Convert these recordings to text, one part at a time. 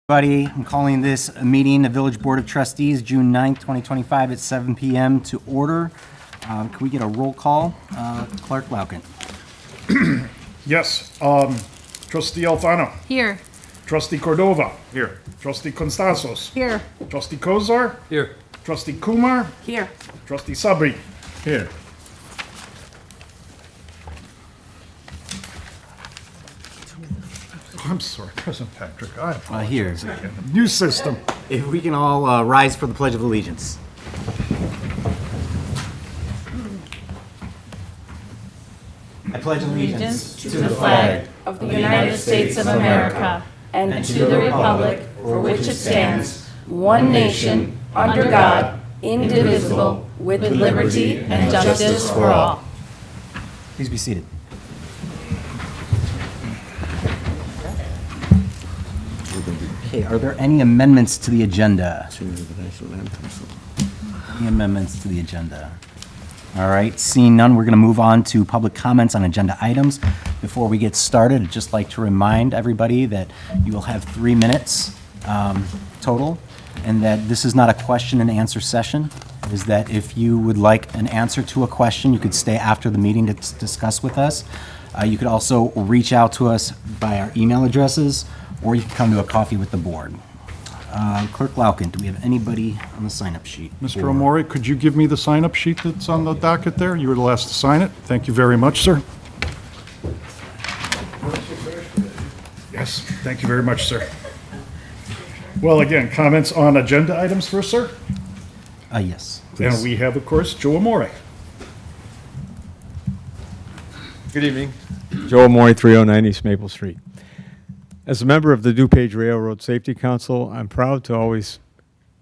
Everybody, I'm calling this a meeting of Village Board of Trustees, June 9th, 2025 at 7 p.m. to order. Can we get a roll call? Clerk Lauken. Yes. Trustee Alfano. Here. Trustee Cordova. Here. Trustee Constanzos. Here. Trustee Kozar. Here. Trustee Kumar. Here. Trustee Sabri. Here. I'm sorry, President Patrick. I apologize. Here. Again. New system. If we can all rise for the Pledge of Allegiance. I pledge allegiance To the flag of the United States of America and to the republic for which it stands, one nation, under God, indivisible, with liberty and justice for all. Please be seated. Okay, are there any amendments to the agenda? Any amendments to the agenda? All right, seeing none, we're going to move on to public comments on agenda items. Before we get started, I'd just like to remind everybody that you will have 3 minutes total, and that this is not a question and answer session. It is that if you would like an answer to a question, you could stay after the meeting to discuss with us. You could also reach out to us by our email addresses, or you can come to a coffee with the board. Clerk Lauken, do we have anybody on the sign-up sheet? Mr. Omori, could you give me the sign-up sheet that's on the docket there? You were the last to sign it. Thank you very much, sir. Yes, thank you very much, sir. Well, again, comments on agenda items first, sir? Yes, And please. we have, of course, Joe Amore. Good evening. Joe Amore, 309 East Maple Street. As a member of the DuPage Railroad Safety Council, I'm proud to always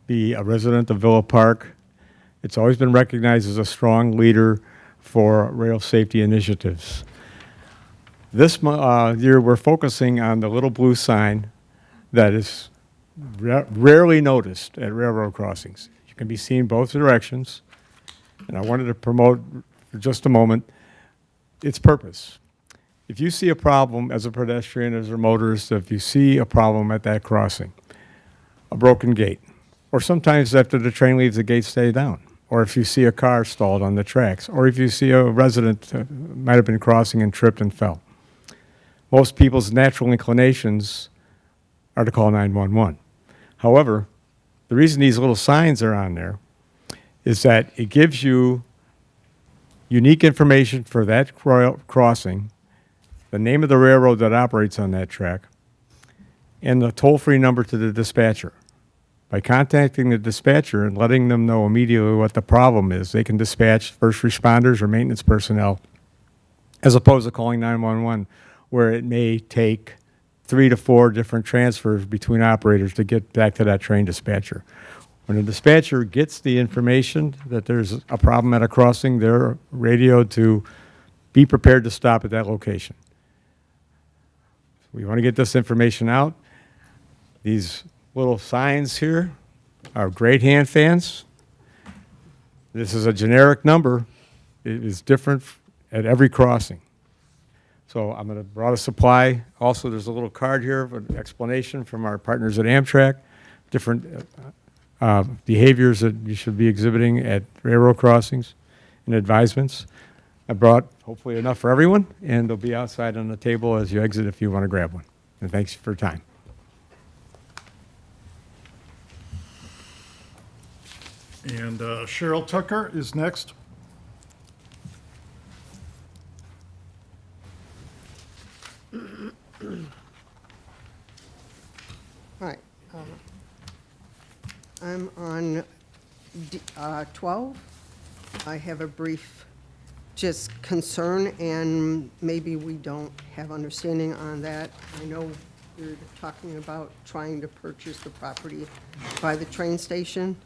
be a resident of Villa Park. It's always been recognized as a strong leader for rail safety initiatives. This year, we're focusing on the little blue sign that is rarely noticed at railroad crossings. You can be seen both directions, and I wanted to promote for just a moment its purpose. If you see a problem as a pedestrian, as a motorist, if you see a problem at that crossing, a broken gate, or sometimes after the train leaves, the gates stay down, or if you see a car stalled on the tracks, or if you see a resident might have been crossing and tripped and fell, most people's natural inclinations are to call 911. However, the reason these little signs are on there is that it gives you unique information for that crossing, the name of the railroad that operates on that track, and the toll-free number to the dispatcher. By contacting the dispatcher and letting them know immediately what the problem is, they can dispatch first responders or maintenance personnel, as opposed to calling 911, where it may take 3 to 4 different transfers between operators to get back to that train dispatcher. When a dispatcher gets the information that there's a problem at a crossing, they're radioed to be prepared to stop at that location. We want to get this information out. These little signs here are great hand fans. This is a generic number. It is different at every crossing. So I'm going to brought a supply. Also, there's a little card here for an explanation from our partners at Amtrak, different behaviors that you should be exhibiting at railroad crossings and advisements. I brought hopefully enough for everyone, and they'll be outside on the table as you exit if you want to grab one. And thanks for your time. And Cheryl Tucker is next. Hi. I'm on 12. I have a brief just concern, and maybe we don't have understanding on that. I know you're talking about trying to purchase the property by the train station,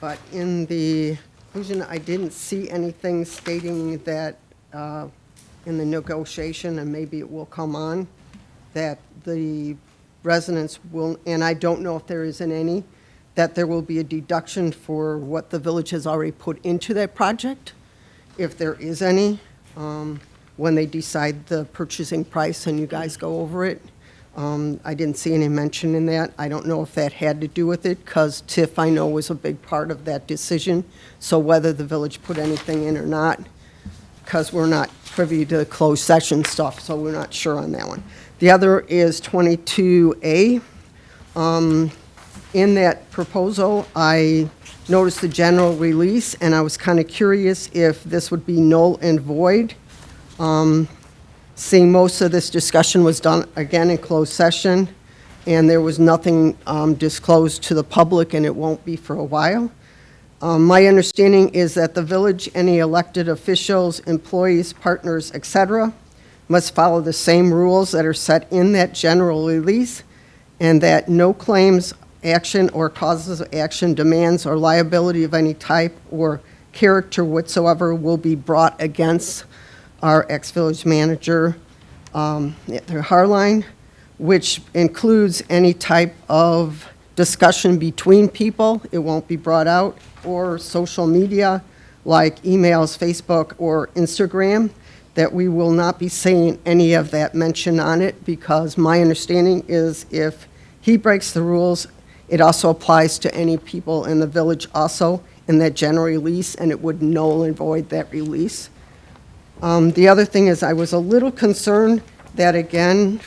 but in the conclusion, I didn't see anything stating that in the negotiation, and maybe it will come on, that the residents will, and I don't know if there isn't any, that there will be a deduction for what the village has already put into that project, if there is any, when they decide the purchasing price and you guys go over it. I didn't see any mention in that. I don't know if that had to do with it, because TIF, I know, was a big part of that decision. So whether the village put anything in or not, because we're not privy to closed session stuff, so we're not sure on that one. The other is 22A. In that proposal, I noticed the general release, and I was kind of curious if this would be null and void. Seeing most of this discussion was done, again, in closed session, and there was nothing disclosed to the public, and it won't be for a while. My understanding is that the village, any elected officials, employees, partners, et cetera, must follow the same rules that are set in that general release, and that no claims, action, or causes of action, demands, or liability of any type or character whatsoever will be brought against our ex-village manager, Harline, which includes any type of discussion between people. It won't be brought out, or social media like emails, Facebook, or Instagram, that we will not be saying any of that mention on it, because my understanding is if he breaks the rules, it also applies to any people in the village also in that general release, and it would null and void that release. The other thing is I was a little concerned that, again,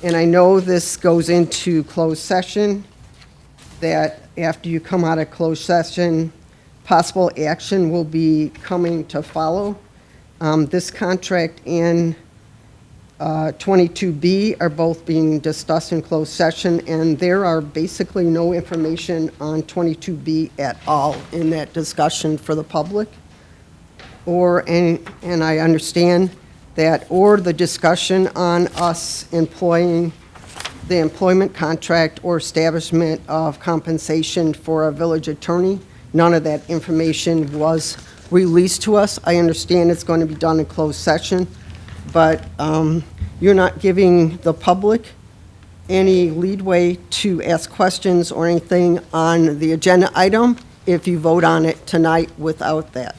and I know this goes into closed session, that after you come out of closed session, possible action will be coming to follow. This contract and 22B are both being discussed in closed session, and there are basically no information on 22B at all in that discussion for the public. And I understand that, or the discussion on us employing the employment contract or establishment of compensation for a village attorney, none of that information was released to us. I understand it's going to be done in closed session, but you're not giving the public any leadway to ask questions or anything on the agenda item if you vote on it tonight without that.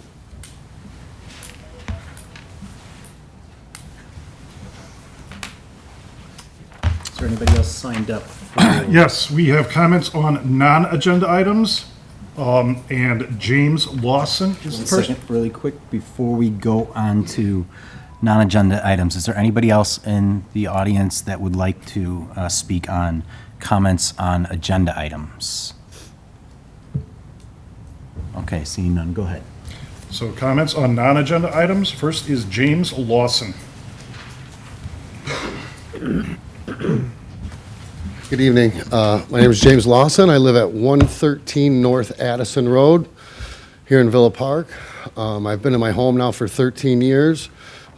Is there anybody else signed up? Yes, we have comments on non-agenda items, and James Lawson is the One person. second, really quick, before we go on to non-agenda items, is there anybody else in the audience that would like to speak on comments on agenda items? Okay, seeing none, go ahead. So comments on non-agenda items. First is James Lawson. Good evening. My name is James Lawson. I live at 113 North Addison Road here in Villa Park. I've been in my home now for 13 years.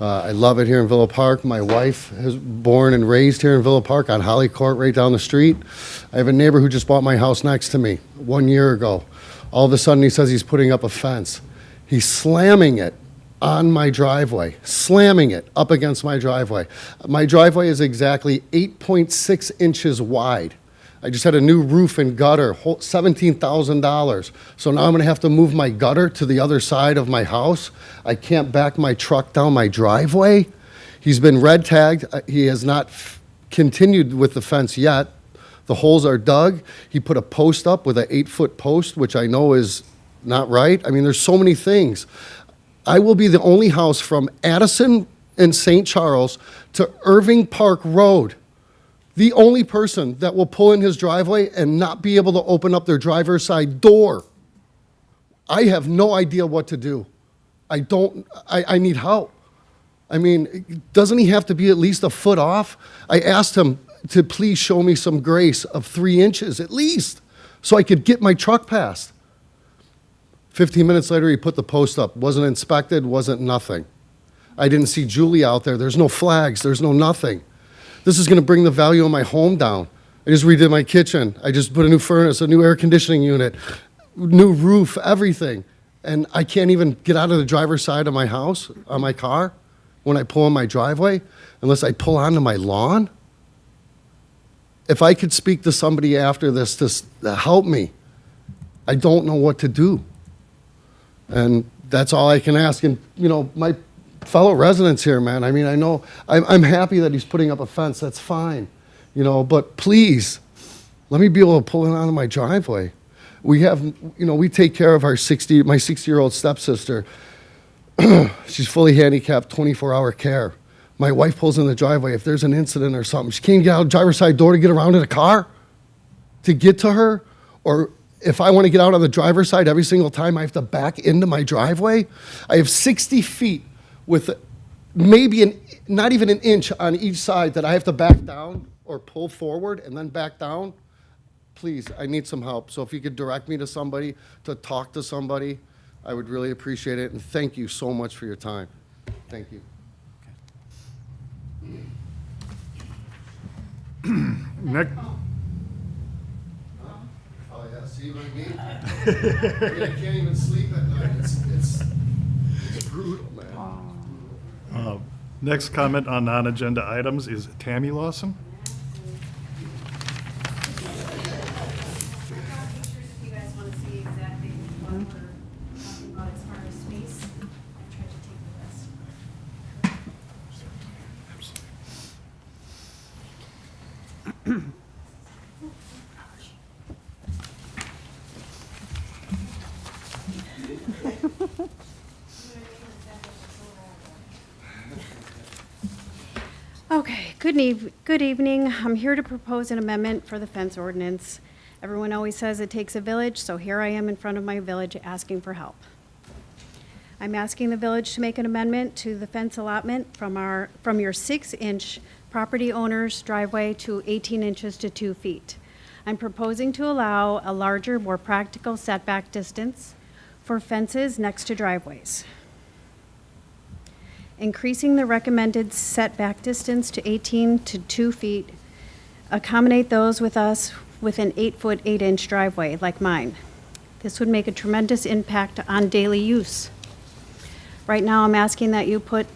I love it here in Villa Park. My wife is born and raised here in Villa Park on Holly Court right down the street. I have a neighbor who just bought my house next to me 1 year ago. All of a sudden he says he's putting up a fence. He's slamming it on my driveway, slamming it up against my driveway. My driveway is exactly 8.6 inches wide. I just had a new roof and gutter, $17,000. So now I'm gonna have to move my gutter to the other side of my house. I can't back my truck down my driveway. He's been red tagged. He has not continued with the fence yet. The holes are dug. He put a post up with an 8-foot post, which I know is not right. I mean, there's so many things. I will be the only house from Addison and St. Charles to Irving Park Road, the only person that will pull in his driveway and not be able to open up their driver's side door. I have no idea what to do. I need help. I mean, doesn't he have to be at least a foot off? I asked him to please show me some grace of 3 inches at least so I could get my truck past. 15 minutes later, he put the post up. Wasn't inspected, wasn't nothing. I didn't see Julie out there. There's no flags, there's no nothing. This is gonna bring the value of my home down. I just redid my kitchen. I just put a new furnace, a new air conditioning unit, new roof, everything. And I can't even get out of the driver's side of my house, on my car, when I pull in my driveway, unless I pull onto my lawn. If I could speak to somebody after this to help me, I don't know what to do. And that's all I can ask. And, you know, my fellow residents here, man, I mean, I know, I'm happy that he's putting up a fence, that's fine. but please, let me be able to pull it onto my driveway. We have, we take care of my 60-year-old stepsister. She's fully handicapped, 24-hour care. My wife pulls in the driveway. If there's an incident or something, she can't get out the driver's side door to get around in a car to get to her. Or if I want to get out on the driver's side every single time, I have to back into my driveway. I have 60 feet with maybe not even an inch on each side that I have to back down or pull forward and then back down. Please, I need some help. So if you could direct me to somebody, to talk to somebody, I would really appreciate it. And thank you so much for your time. Thank you. Next, Oh, yeah, see what I mean? I can't even sleep at night. It's brutal, man. next comment on non-agenda items is Tammy Lawson. Pictures if you guys want to see exactly what we're talking about as far as space. I tried to take the list. Okay, good evening. I'm here to propose an amendment for the fence ordinance. Everyone always says it takes a village, so here I am in front of my village asking for help. I'm asking the village to make an amendment to the fence allotment from your 6-inch property owner's driveway to 18 inches to 2 feet. I'm proposing to allow a larger, more practical setback distance for fences next to driveways. Increasing the recommended setback distance to 18 to 2 feet, accommodate those with us with an 8-foot, 8-inch driveway like mine. This would make a tremendous impact on daily use. Right now, I'm asking that you put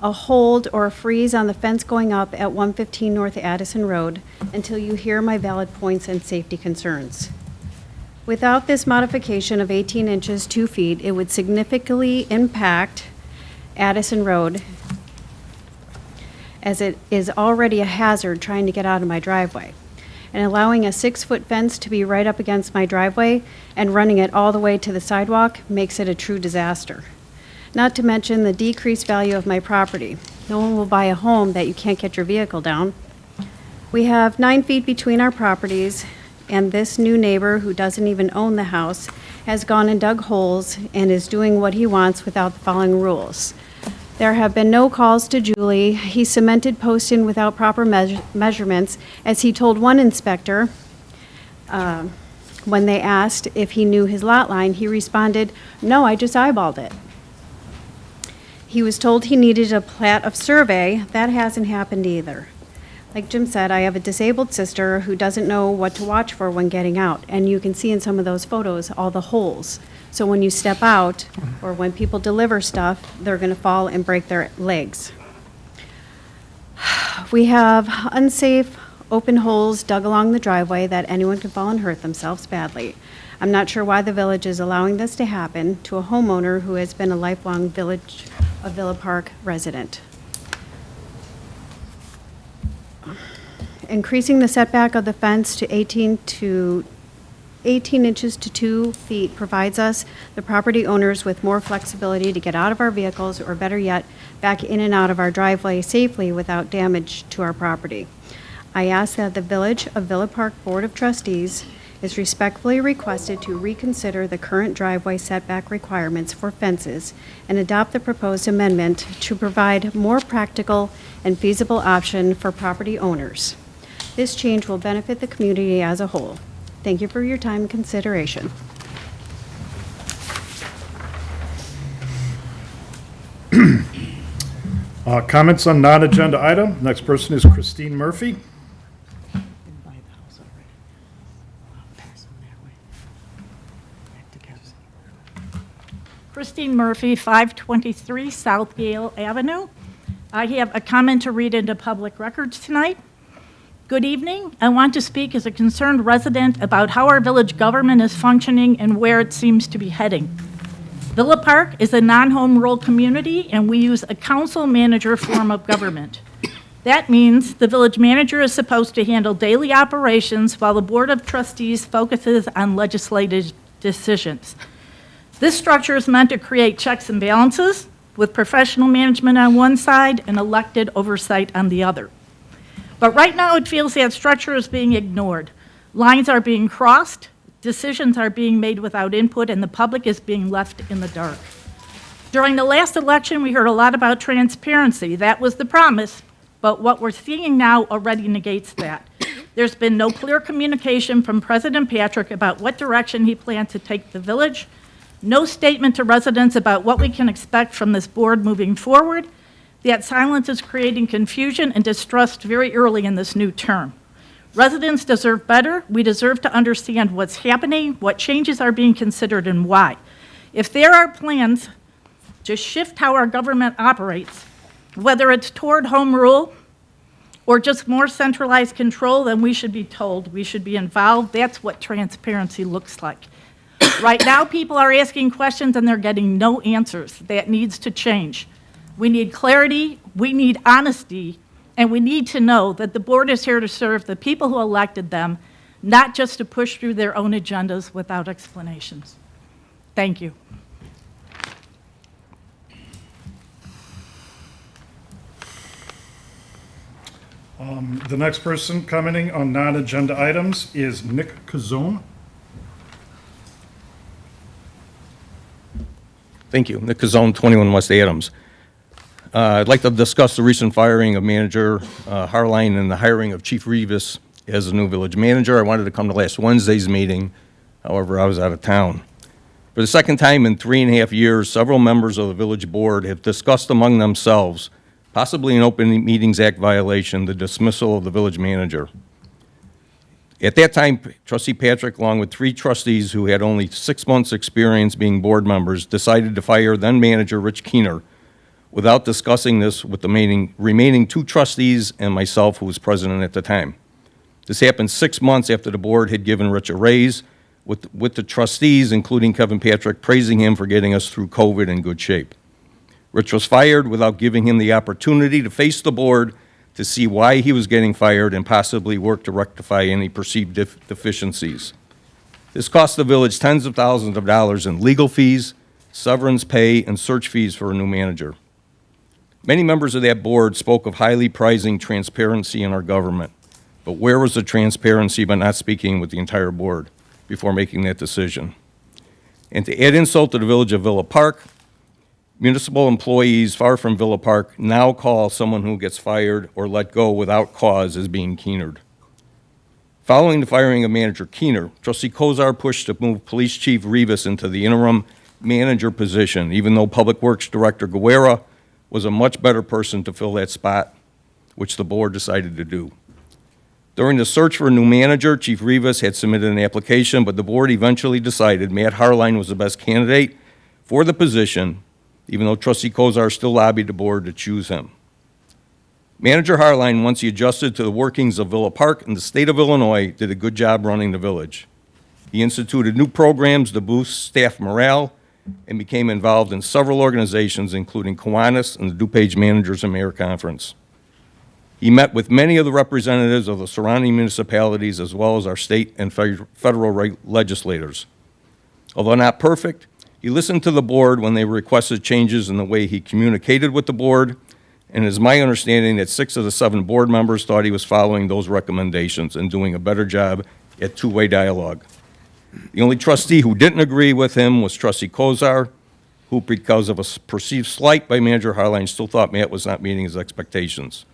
a hold or a freeze on the fence going up at 115 North Addison Road until you hear my valid points and safety concerns. Without this modification of 18 inches, 2 feet, it would significantly impact Addison Road, as it is already a hazard trying to get out of my driveway. And allowing a 6-foot fence to be right up against my driveway and running it all the way to the sidewalk makes it a true disaster. Not to mention the decreased value of my property. No one will buy a home that you can't get your vehicle down. We have 9 feet between our properties, and this new neighbor, who doesn't even own the house, has gone and dug holes and is doing what he wants without following rules. There have been no calls to Julie. He cemented posts in without proper measurements, as he told one inspector, when they asked if he knew his lot line, he responded, "No, I just eyeballed it." He was told he needed a plat of survey. That hasn't happened either. Like Jim said, I have a disabled sister who doesn't know what to watch for when getting out, and you can see in some of those photos all the holes. So when you step out, or when people deliver stuff, they're gonna fall and break their legs. We have unsafe, open holes dug along the driveway that anyone can fall and hurt themselves badly. I'm not sure why the village is allowing this to happen to a homeowner who has been a lifelong Villa Park resident. Increasing the setback of the fence to 18 inches to 2 feet provides us, the property owners, with more flexibility to get out of our vehicles, or better yet, back in and out of our driveway safely without damage to our property. I ask that the Village of Villa Park Board of Trustees is respectfully requested to reconsider the current driveway setback requirements for fences and adopt the proposed amendment to provide more practical and feasible option for property owners. This change will benefit the community as a whole. Thank you for your time and consideration. Comments on non-agenda item. Next person is Christine Murphy. Christine Murphy, 523 South Gale Avenue. I have a comment to read into public records tonight. Good evening. I want to speak as a concerned resident about how our village government is functioning and where it seems to be heading. Villa Park is a non-home rule community, and we use a council-manager form of government. That means the village manager is supposed to handle daily operations while the Board of Trustees focuses on legislative decisions. This structure is meant to create checks and balances with professional management on one side and elected oversight on the other. But right now, it feels that structure is being ignored. Lines are being crossed, decisions are being made without input, and the public is being left in the dark. During the last election, we heard a lot about transparency. That was the promise, but what we're seeing now already negates that. There's been no clear communication from President Patrick about what direction he plans to take the village, no statement to residents about what we can expect from this board moving forward. That silence is creating confusion and distrust very early in this new term. Residents deserve better. We deserve to understand what's happening, what changes are being considered, and why. If there are plans to shift how our government operates, whether it's toward home rule or just more centralized control, then we should be told, we should be involved. That's what transparency looks like. Right now, people are asking questions and they're getting no answers. That needs to change. We need clarity, we need honesty, and we need to know that the board is here to serve the people who elected them, not just to push through their own agendas without explanations. Thank you. The next person commenting on non-agenda items is Nick Kazone. Thank you. Nick Kazone, 21 West Adams. I'd like to discuss the recent firing of Manager Harline and the hiring of Chief Rivas as the new village manager. I wanted to come to last Wednesday's meeting, however, I was out of town. For the second time in 3.5 years, several members of the village board have discussed among themselves, possibly an Open Meetings Act violation, the dismissal of the village manager. At that time, Trustee Patrick, along with 3 trustees who had only 6 months' experience being board members, decided to fire then-manager Rich Keener without discussing this with the remaining 2 trustees and myself, who was president at the time. This happened 6 months after the board had given Rich a raise, with the trustees, including Kevin Patrick, praising him for getting us through COVID in good shape. Rich was fired without giving him the opportunity to face the board to see why he was getting fired and possibly work to rectify any perceived deficiencies. This cost the village tens of thousands of dollars in legal fees, severance pay, and search fees for a new manager. Many members of that board spoke of highly prizing transparency in our government, but where was the transparency by not speaking with the entire board before making that decision? And to add insult to the village of Villa Park, municipal employees far from Villa Park now call someone who gets fired or let go without cause as being Keenered. Following the firing of Manager Keener, Trustee Kozar pushed to move Police Chief Rivas into the interim manager position, even though Public Works Director Guerra was a much better person to fill that spot, which the board decided to do. During the search for a new manager, Chief Rivas had submitted an application, but the board eventually decided Matt Harline was the best candidate for the position, even though Trustee Kozar still lobbied the board to choose him. Manager Harline, once he adjusted to the workings of Villa Park and the state of Illinois, did a good job running the village. He instituted new programs to boost staff morale and became involved in several organizations, including Kiwanis and the DuPage Managers and Mayor Conference. He met with many of the representatives of the surrounding municipalities as well as our state and federal legislators. Although not perfect, he listened to the board when they requested changes in the way he communicated with the board, and it is my understanding that 6 of the 7 board members thought he was following those recommendations and doing a better job at two-way dialogue. The only trustee who didn't agree with him was Trustee Kozar, who, because of a perceived slight by Manager Harline, still thought Matt was not meeting his expectations.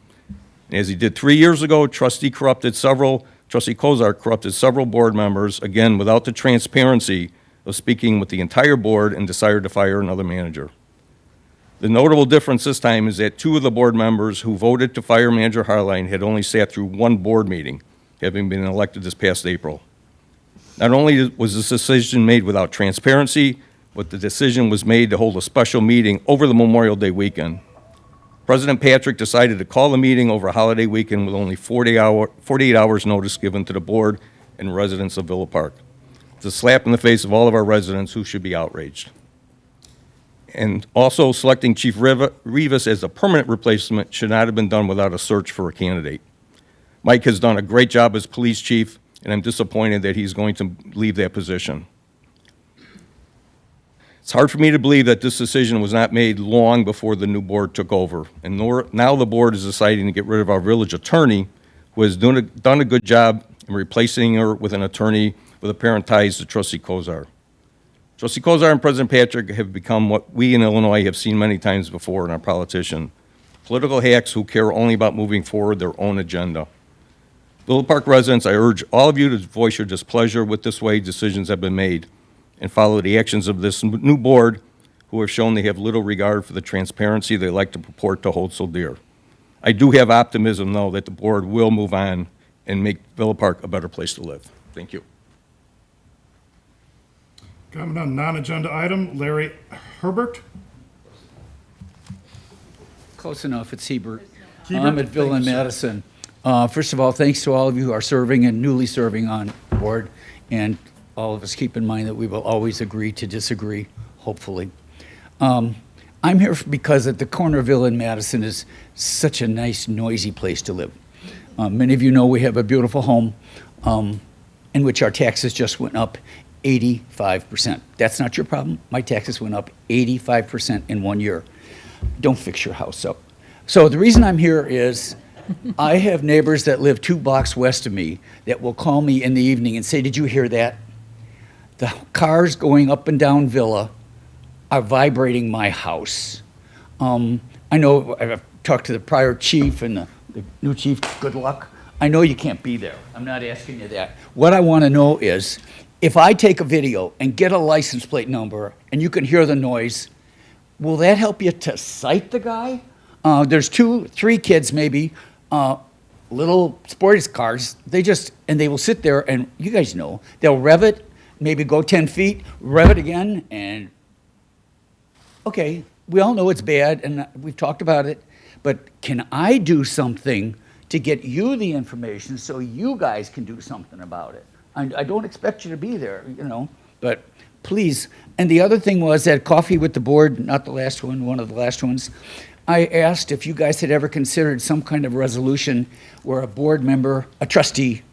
And as he did 3 years ago, Trustee Kozar corrupted several board members, again, without the transparency of speaking with the entire board, and decided to fire another manager. The notable difference this time is that 2 of the board members who voted to fire Manager Harline had only sat through 1 board meeting, having been elected this past April. Not only was this decision made without transparency, but the decision was made to hold a special meeting over the Memorial Day weekend. President Patrick decided to call the meeting over a holiday weekend with only 48 hours notice given to the board and residents of Villa Park. It's a slap in the face of all of our residents who should be outraged. And also, selecting Chief Rivas as a permanent replacement should not have been done without a search for a candidate. Mike has done a great job as police chief, and I'm disappointed that he's going to leave that position. It's hard for me to believe that this decision was not made long before the new board took over, and now the board is deciding to get rid of our village attorney, who has done a good job in replacing her with an attorney with apparent ties to Trustee Kozar. Trustee Kozar and President Patrick have become what we in Illinois have seen many times before in our politician: political hacks who care only about moving forward their own agenda. Villa Park residents, I urge all of you to voice your displeasure with this way decisions have been made and follow the actions of this new board, who have shown they have little regard for the transparency they like to purport to hold so dear. I do have optimism, though, that the board will move on and make Villa Park a better place to live. Thank you. Comment on non-agenda item, Larry Herbert. Close enough, it's Hebert. Hebert, I'm at Villa thank and you, sir. Madison. First of all, thanks to all of you who are serving and newly serving on board, and all of us keep in mind that we will always agree to disagree, hopefully. I'm here because at the corner of Villa and Madison is such a nice, noisy place to live. Many of you know we have a beautiful home in which our taxes just went up 85%. That's not your problem. My taxes went up 85% in 1 year. Don't fix your house up. So the reason I'm here is I have neighbors that live 2 blocks west of me that will call me in the evening and say, "Did you hear that? The cars going up and down Villa are vibrating my house." I know I've talked to the prior chief and the new chief, good luck. I know you can't be there. I'm not asking you that. What I want to know is, if I take a video and get a license plate number and you can hear the noise, will that help you to cite the guy? There's 2, 3 kids maybe, little sports cars. They will sit there and, you guys know, they'll rev it, maybe go 10 feet, rev it again, and okay, we all know it's bad and we've talked about it, but can I do something to get you the information so you guys can do something about it? I don't expect you to be there, but please. And the other thing was at Coffee with the Board, not the last one, one of the last ones, I asked if you guys had ever considered some kind of resolution where a board member, a trustee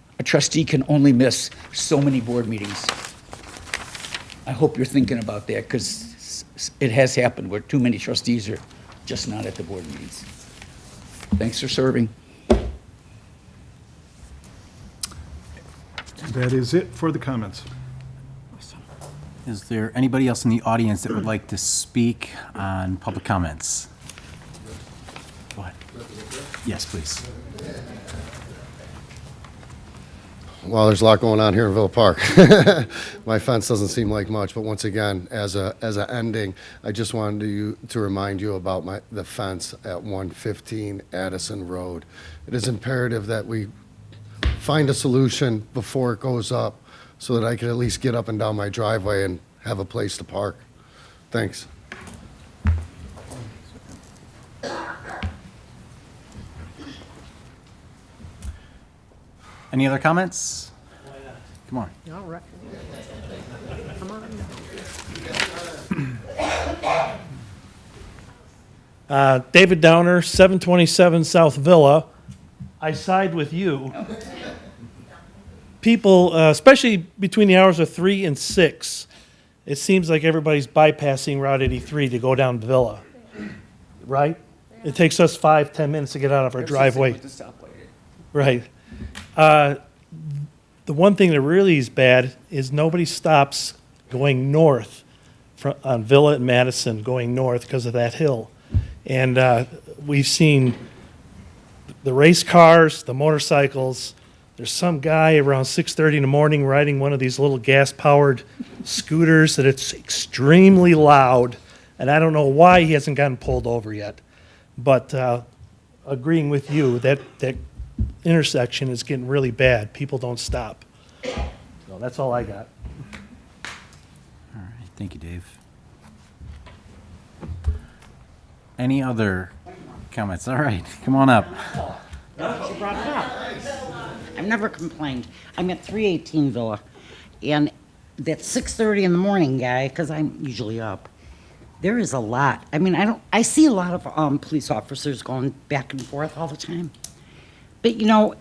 can only miss so many board meetings. I hope you're thinking about that, because it has happened where too many trustees are just not at the board meetings. Thanks for serving. That is it for the comments. Is there anybody else in the audience that would like to speak on public comments? Go ahead. Yes, please. Well, there's a lot going on here in Villa Park. My fence doesn't seem like much, but once again, as a ending, I just wanted to remind you about the fence at 115 Addison Road. It is imperative that we find a solution before it goes up so that I can at least get up and down my driveway and have a place to park. Thanks. Any other comments? Come on. All right. Come on. David Downer, 727 South Villa. I side with you. People, especially between the hours of 3 and 6, it seems like everybody's bypassing Route 83 to go down to Villa, right? It takes us 5-10 minutes to get out of our driveway. Right. The one thing that really is bad is nobody stops going north on Villa and Madison, going north because of that hill. And we've seen the race cars, the motorcycles. There's some guy around 6:30 in the morning riding one of these little gas-powered scooters that it's extremely loud, and I don't know why he hasn't gotten pulled over yet. But agreeing with you, that intersection is getting really bad. People don't stop. So that's all I got. All right, thank you, Dave. Any other comments? All right, come on up. She brought it up. I've never complained. I'm at 318 Villa, and that 6:30 in the morning guy, because I'm usually up, there is a lot. I mean, I see a lot of police officers going back and forth all the time. But, you know,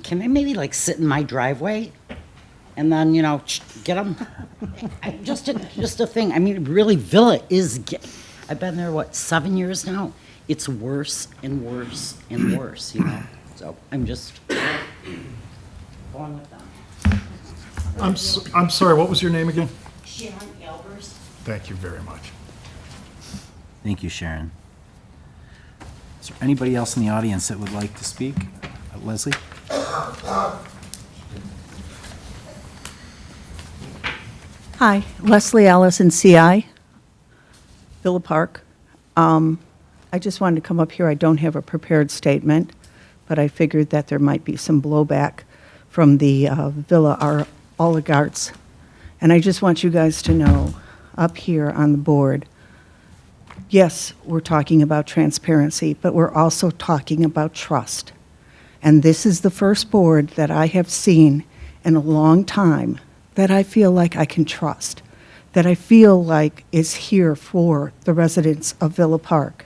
can they maybe like sit in my driveway and then, you know, get them? Just a thing. I mean, really, Villa is, I've been there, what, 7 years now? It's worse and worse and worse, you know? So I'm just going with them. I'm sorry, what was your name again? Sharon Albers. Thank you very much. Thank you, Sharon. Is there anybody else in the audience that would like to speak? Leslie? Hi, Leslie Allison, CI, Villa Park. I just wanted to come up here. I don't have a prepared statement, but I figured that there might be some blowback from the Villa oligarchs. And I just want you guys to know, up here on the board, yes, we're talking about transparency, but we're also talking about trust. And this is the first board that I have seen in a long time that I feel like I can trust, that I feel like is here for the residents of Villa Park.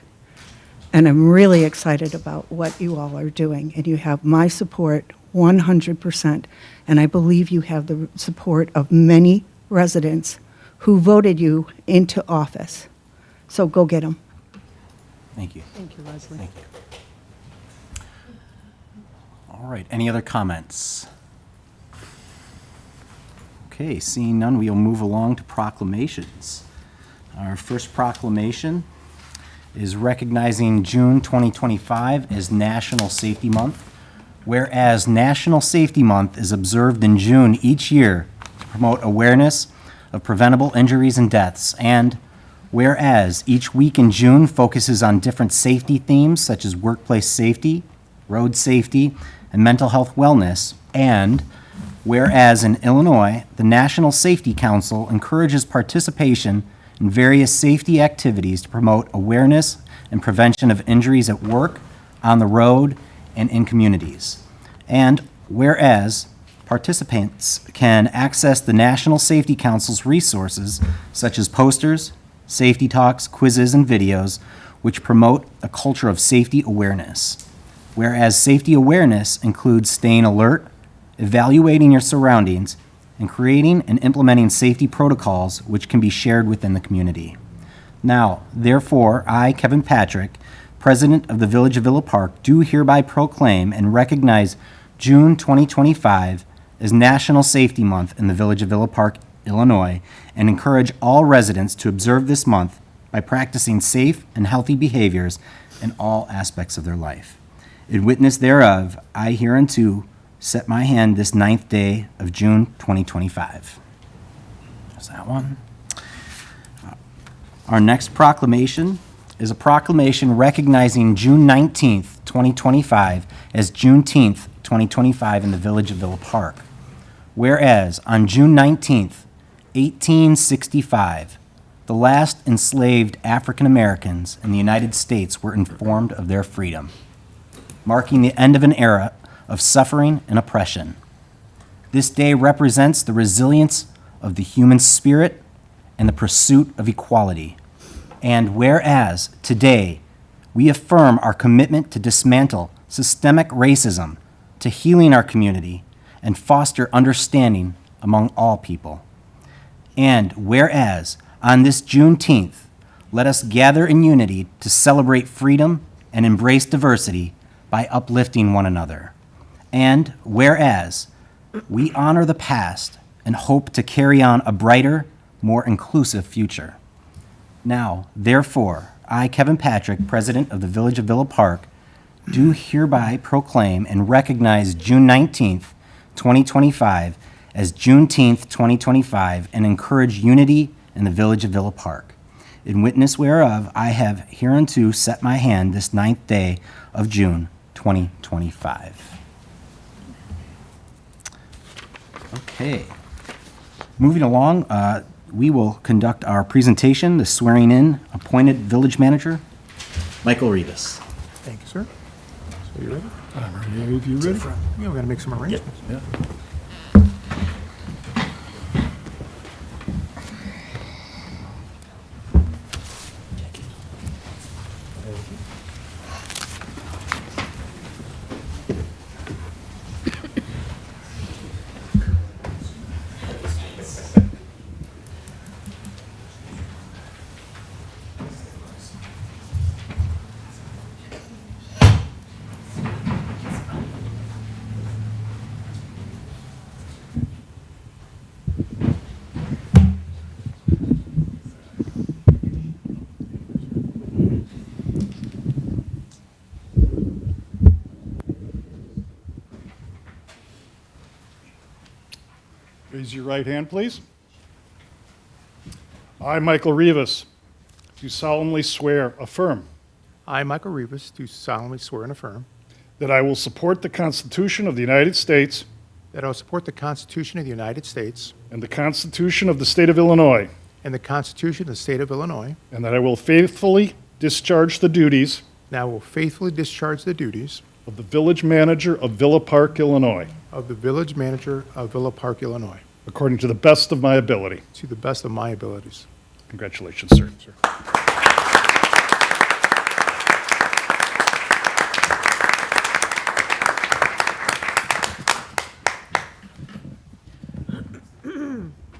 And I'm really excited about what you all are doing, and you have my support 100%, and I believe you have the support of many residents who voted you into office. So go get them. Thank you. Thank you, Leslie. Thank you. All right, any other comments? Okay, seeing none, we'll move along to proclamations. Our first proclamation is recognizing June 2025 as National Safety Month. Whereas National Safety Month is observed in June each year to promote awareness of preventable injuries and deaths, and whereas each week in June focuses on different safety themes such as workplace safety, road safety, and mental health wellness, and whereas in Illinois, the National Safety Council encourages participation in various safety activities to promote awareness and prevention of injuries at work, on the road, and in communities. And whereas participants can access the National Safety Council's resources such as posters, safety talks, quizzes, and videos, which promote a culture of safety awareness. Whereas safety awareness includes staying alert, evaluating your surroundings, and creating and implementing safety protocols which can be shared within the community. Now, therefore, I, Kevin Patrick, President of the Village of Villa Park, do hereby proclaim and recognize June 2025 as National Safety Month in the Village of Villa Park, Illinois, and encourage all residents to observe this month by practicing safe and healthy behaviors in all aspects of their life. In witness thereof, I hereunto set my hand this 9th day of June 2025. There's that one. Our next proclamation is a proclamation recognizing June 19th, 2025 as Juneteenth 2025 in the Village of Villa Park. Whereas on June 19th, 1865, the last enslaved African Americans in the United States were informed of their freedom, marking the end of an era of suffering and oppression. This day represents the resilience of the human spirit and the pursuit of equality. And whereas today we affirm our commitment to dismantle systemic racism, to healing our community, and foster understanding among all people. And whereas on this Juneteenth, let us gather in unity to celebrate freedom and embrace diversity by uplifting one another. And whereas we honor the past and hope to carry on a brighter, more inclusive future. Now, therefore, I, Kevin Patrick, President of the Village of Villa Park, do hereby proclaim and recognize June 19th, 2025 as Juneteenth 2025 and encourage unity in the Village of Villa Park. In witness whereof, I have hereunto set my hand this 9th day of June 2025. Okay. Moving along, we will conduct our presentation, the swearing in appointed village manager, Michael Rivas. Thank you, sir. So you ready? I'm ready. If you ready? Yeah, we gotta make some arrangements. Yeah. Raise your right hand, please. I, Michael Rivas, do solemnly swear, affirm, I, Michael Rivas, do solemnly swear and affirm that I will support the Constitution of the United States that I will support the Constitution of the United States and the Constitution of the State of Illinois, and the Constitution of the State of Illinois, and that I will faithfully discharge the duties and I will faithfully discharge the duties of the Village Manager of Villa Park, Illinois, of the Village Manager of Villa Park, Illinois, according to the best of my ability. to the best of my abilities. Congratulations, sir.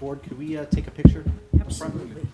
Board, could we take a picture? Absolutely.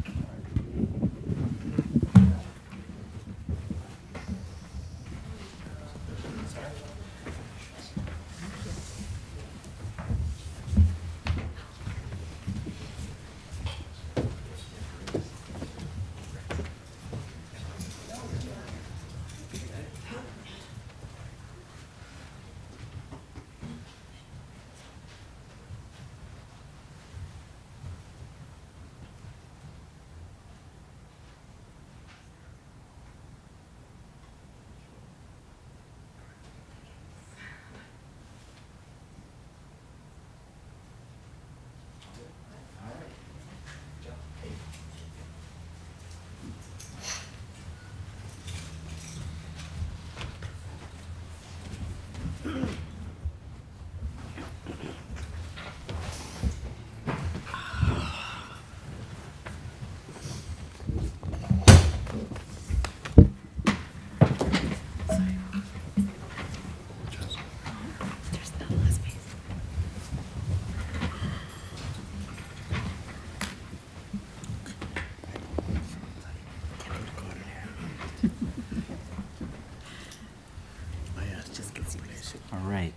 All right.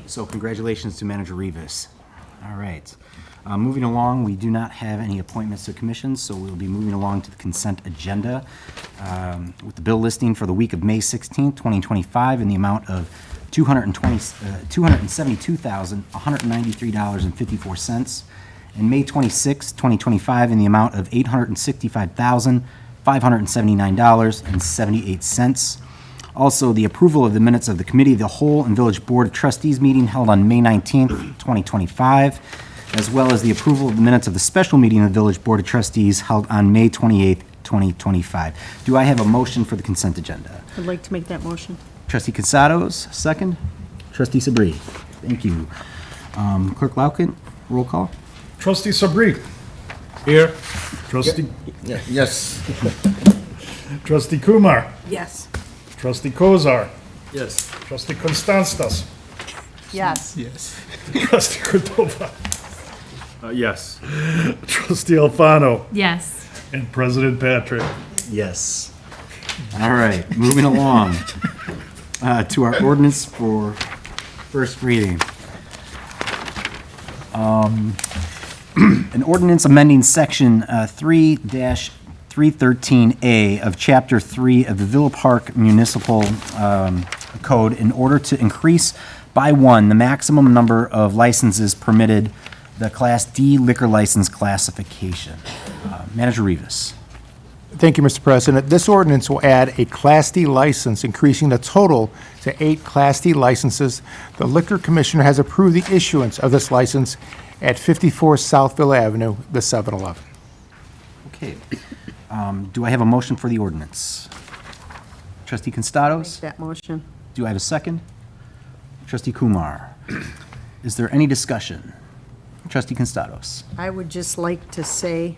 So congratulations to Manager Rivas. All right. Moving along, we do not have any appointments to commissions, so we'll be moving along to the consent agenda with the bill listing for the week of May 16th, 2025 in the amount of $272,193.54, and May 26th, 2025 in the amount of $865,579.78. Also, the approval of the minutes of the Committee of the Whole and Village Board of Trustees meeting held on May 19th, 2025, as well as the approval of the minutes of the special meeting of the Village Board of Trustees held on May 28th, 2025. Do I have a motion for the consent agenda? I'd like to make that motion. Trustee Cansados, second. Trustee Sabri, thank you. Clerk Lauken, roll call. Trustee Sabri. Here. Trustee, Yes. Trustee Kumar. Yes. Trustee Kozar. Yes. Trustee Constanstas. Yes. Yes. Trustee Cordova. Yes. Trustee Alfano. Yes. And President Patrick. Yes. All right, moving along to our ordinance for first reading. An ordinance amending section 3-313A of Chapter 3 of the Villa Park Municipal Code in order to increase by one the maximum number of licenses permitted, the Class D liquor license classification. Manager Rivas. Thank you, Mr. President. This ordinance will add a Class D license, increasing the total to 8 Class D licenses. The Liquor Commissioner has approved the issuance of this license at 54 South Villa Avenue, the 7-Eleven. Okay. Do I have a motion for the ordinance? Trustee Constados? That motion. Do I have a second? Trustee Kumar? Is there any discussion? Trustee Constados? I would just like to say,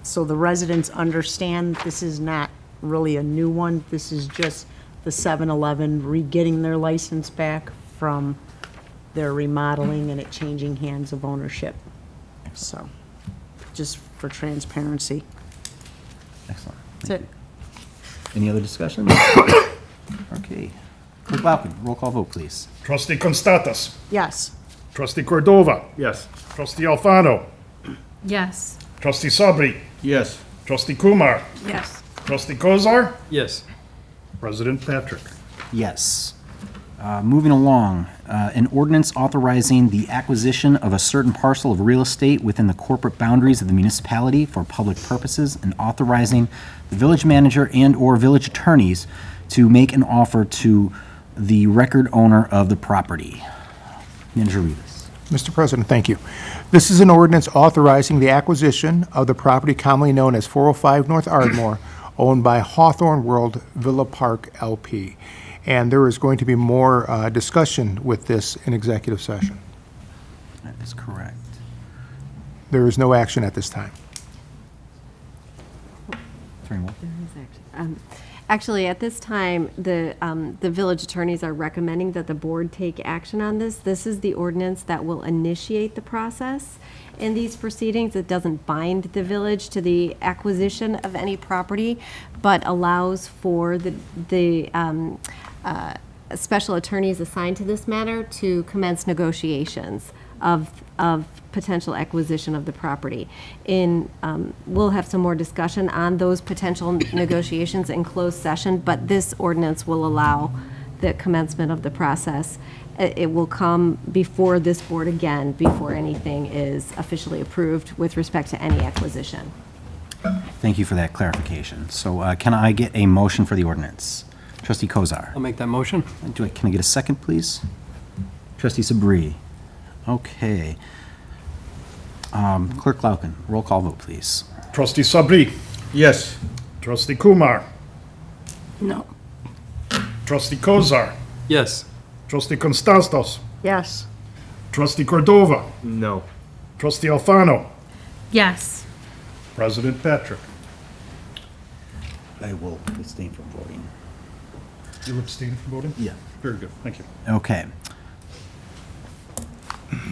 so the residents understand, this is not really a new one. This is just the 7-Eleven re-getting their license back from their remodeling and it changing hands of ownership. So, just for transparency. Excellent. That's it. Any other discussion? Okay. Clerk Lauken, roll call vote, please. Trustee Constatas. Yes. Trustee Cordova. Yes. Trustee Alfano. Yes. Trustee Sabri. Yes. Trustee Kumar. Yes. Trustee Kozar. Yes. President Patrick. Yes. Moving along, an ordinance authorizing the acquisition of a certain parcel of real estate within the corporate boundaries of the municipality for public purposes and authorizing the village manager and/or village attorneys to make an offer to the record owner of the property. Manager Rivas. Mr. President, thank you. This is an ordinance authorizing the acquisition of the property commonly known as 405 North Ardmore, owned by Hawthorne World Villa Park LP. And there is going to be more discussion with this in executive session. That is correct. There is no action at this time. Attorney Wolf? Actually, at this time, the village attorneys are recommending that the board take action on this. This is the ordinance that will initiate the process in these proceedings. It doesn't bind the village to the acquisition of any property, but allows for the special attorneys assigned to this matter to commence negotiations of potential acquisition of the property. We'll have some more discussion on those potential negotiations in closed session, but this ordinance will allow the commencement of the process. It will come before this board again, before anything is officially approved with respect to any acquisition. Thank you for that clarification. So can I get a motion for the ordinance? Trustee Kozar. I'll make that motion. Can I get a second, please? Trustee Sabri. Okay. Clerk Lauken, roll call vote, please. Trustee Sabri. Yes. Trustee Kumar. No. Trustee Kozar. Yes. Trustee Constantos. Yes. Trustee Cordova. No. Trustee Alfano. Yes. President Patrick. I will abstain from voting. You abstain from voting? Yeah. Very good, thank you. Okay.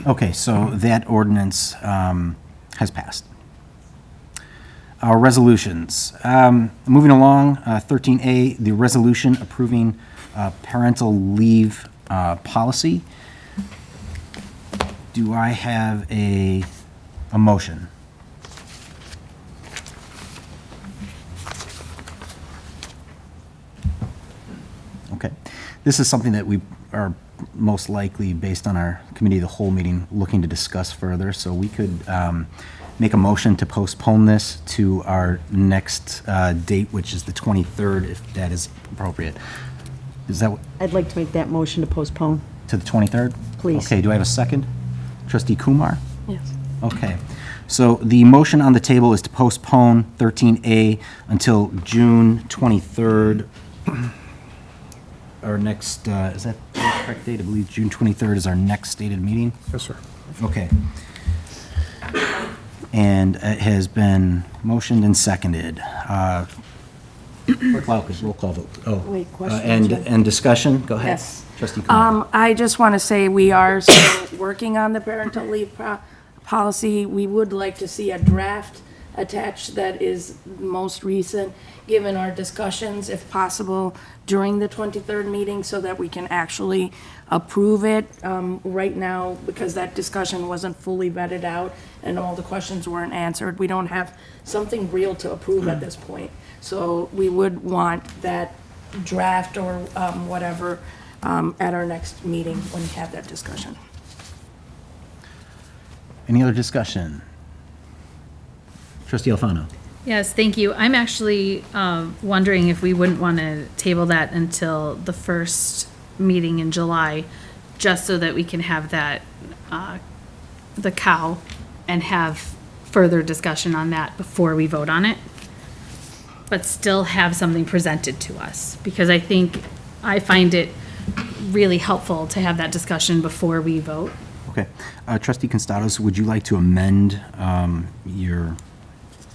Okay, so that ordinance has passed. Our resolutions. Moving along, 13A, the resolution approving parental leave policy. Do I have a motion? Okay. This is something that we are most likely, based on our committee of the whole meeting, looking to discuss further. So we could make a motion to postpone this to our next date, which is the 23rd, if that is appropriate. Is that I'd like to make that motion to postpone. to the 23rd? Please. Okay, do I have a second? Trustee Kumar? Yes. Okay. So the motion on the table is to postpone 13A until June 23rd. Our next, is that the correct date? I believe June 23rd is our next stated meeting. Yes, sir. Okay. And it has been motioned and seconded. Clerk Lauken, roll call vote. Oh. Wait, question, Jim. And discussion? Go ahead. Yes. Trustee Kumar. I just want to say we are still working on the parental leave policy. We would like to see a draft attached that is most recent, given our discussions, if possible, during the 23rd meeting, so that we can actually approve it. Right now, because that discussion wasn't fully vetted out and all the questions weren't answered, we don't have something real to approve at this point. So we would want that draft or whatever at our next meeting when we have that discussion. Any other discussion? Trustee Alfano. Yes, thank you. I'm actually wondering if we wouldn't want to table that until the first meeting in July, just so that we can have that, the cow, and have further discussion on that before we vote on it, but still have something presented to us, because I find it really helpful to have that discussion before we vote. Okay. Trustee Constatos, would you like to amend your...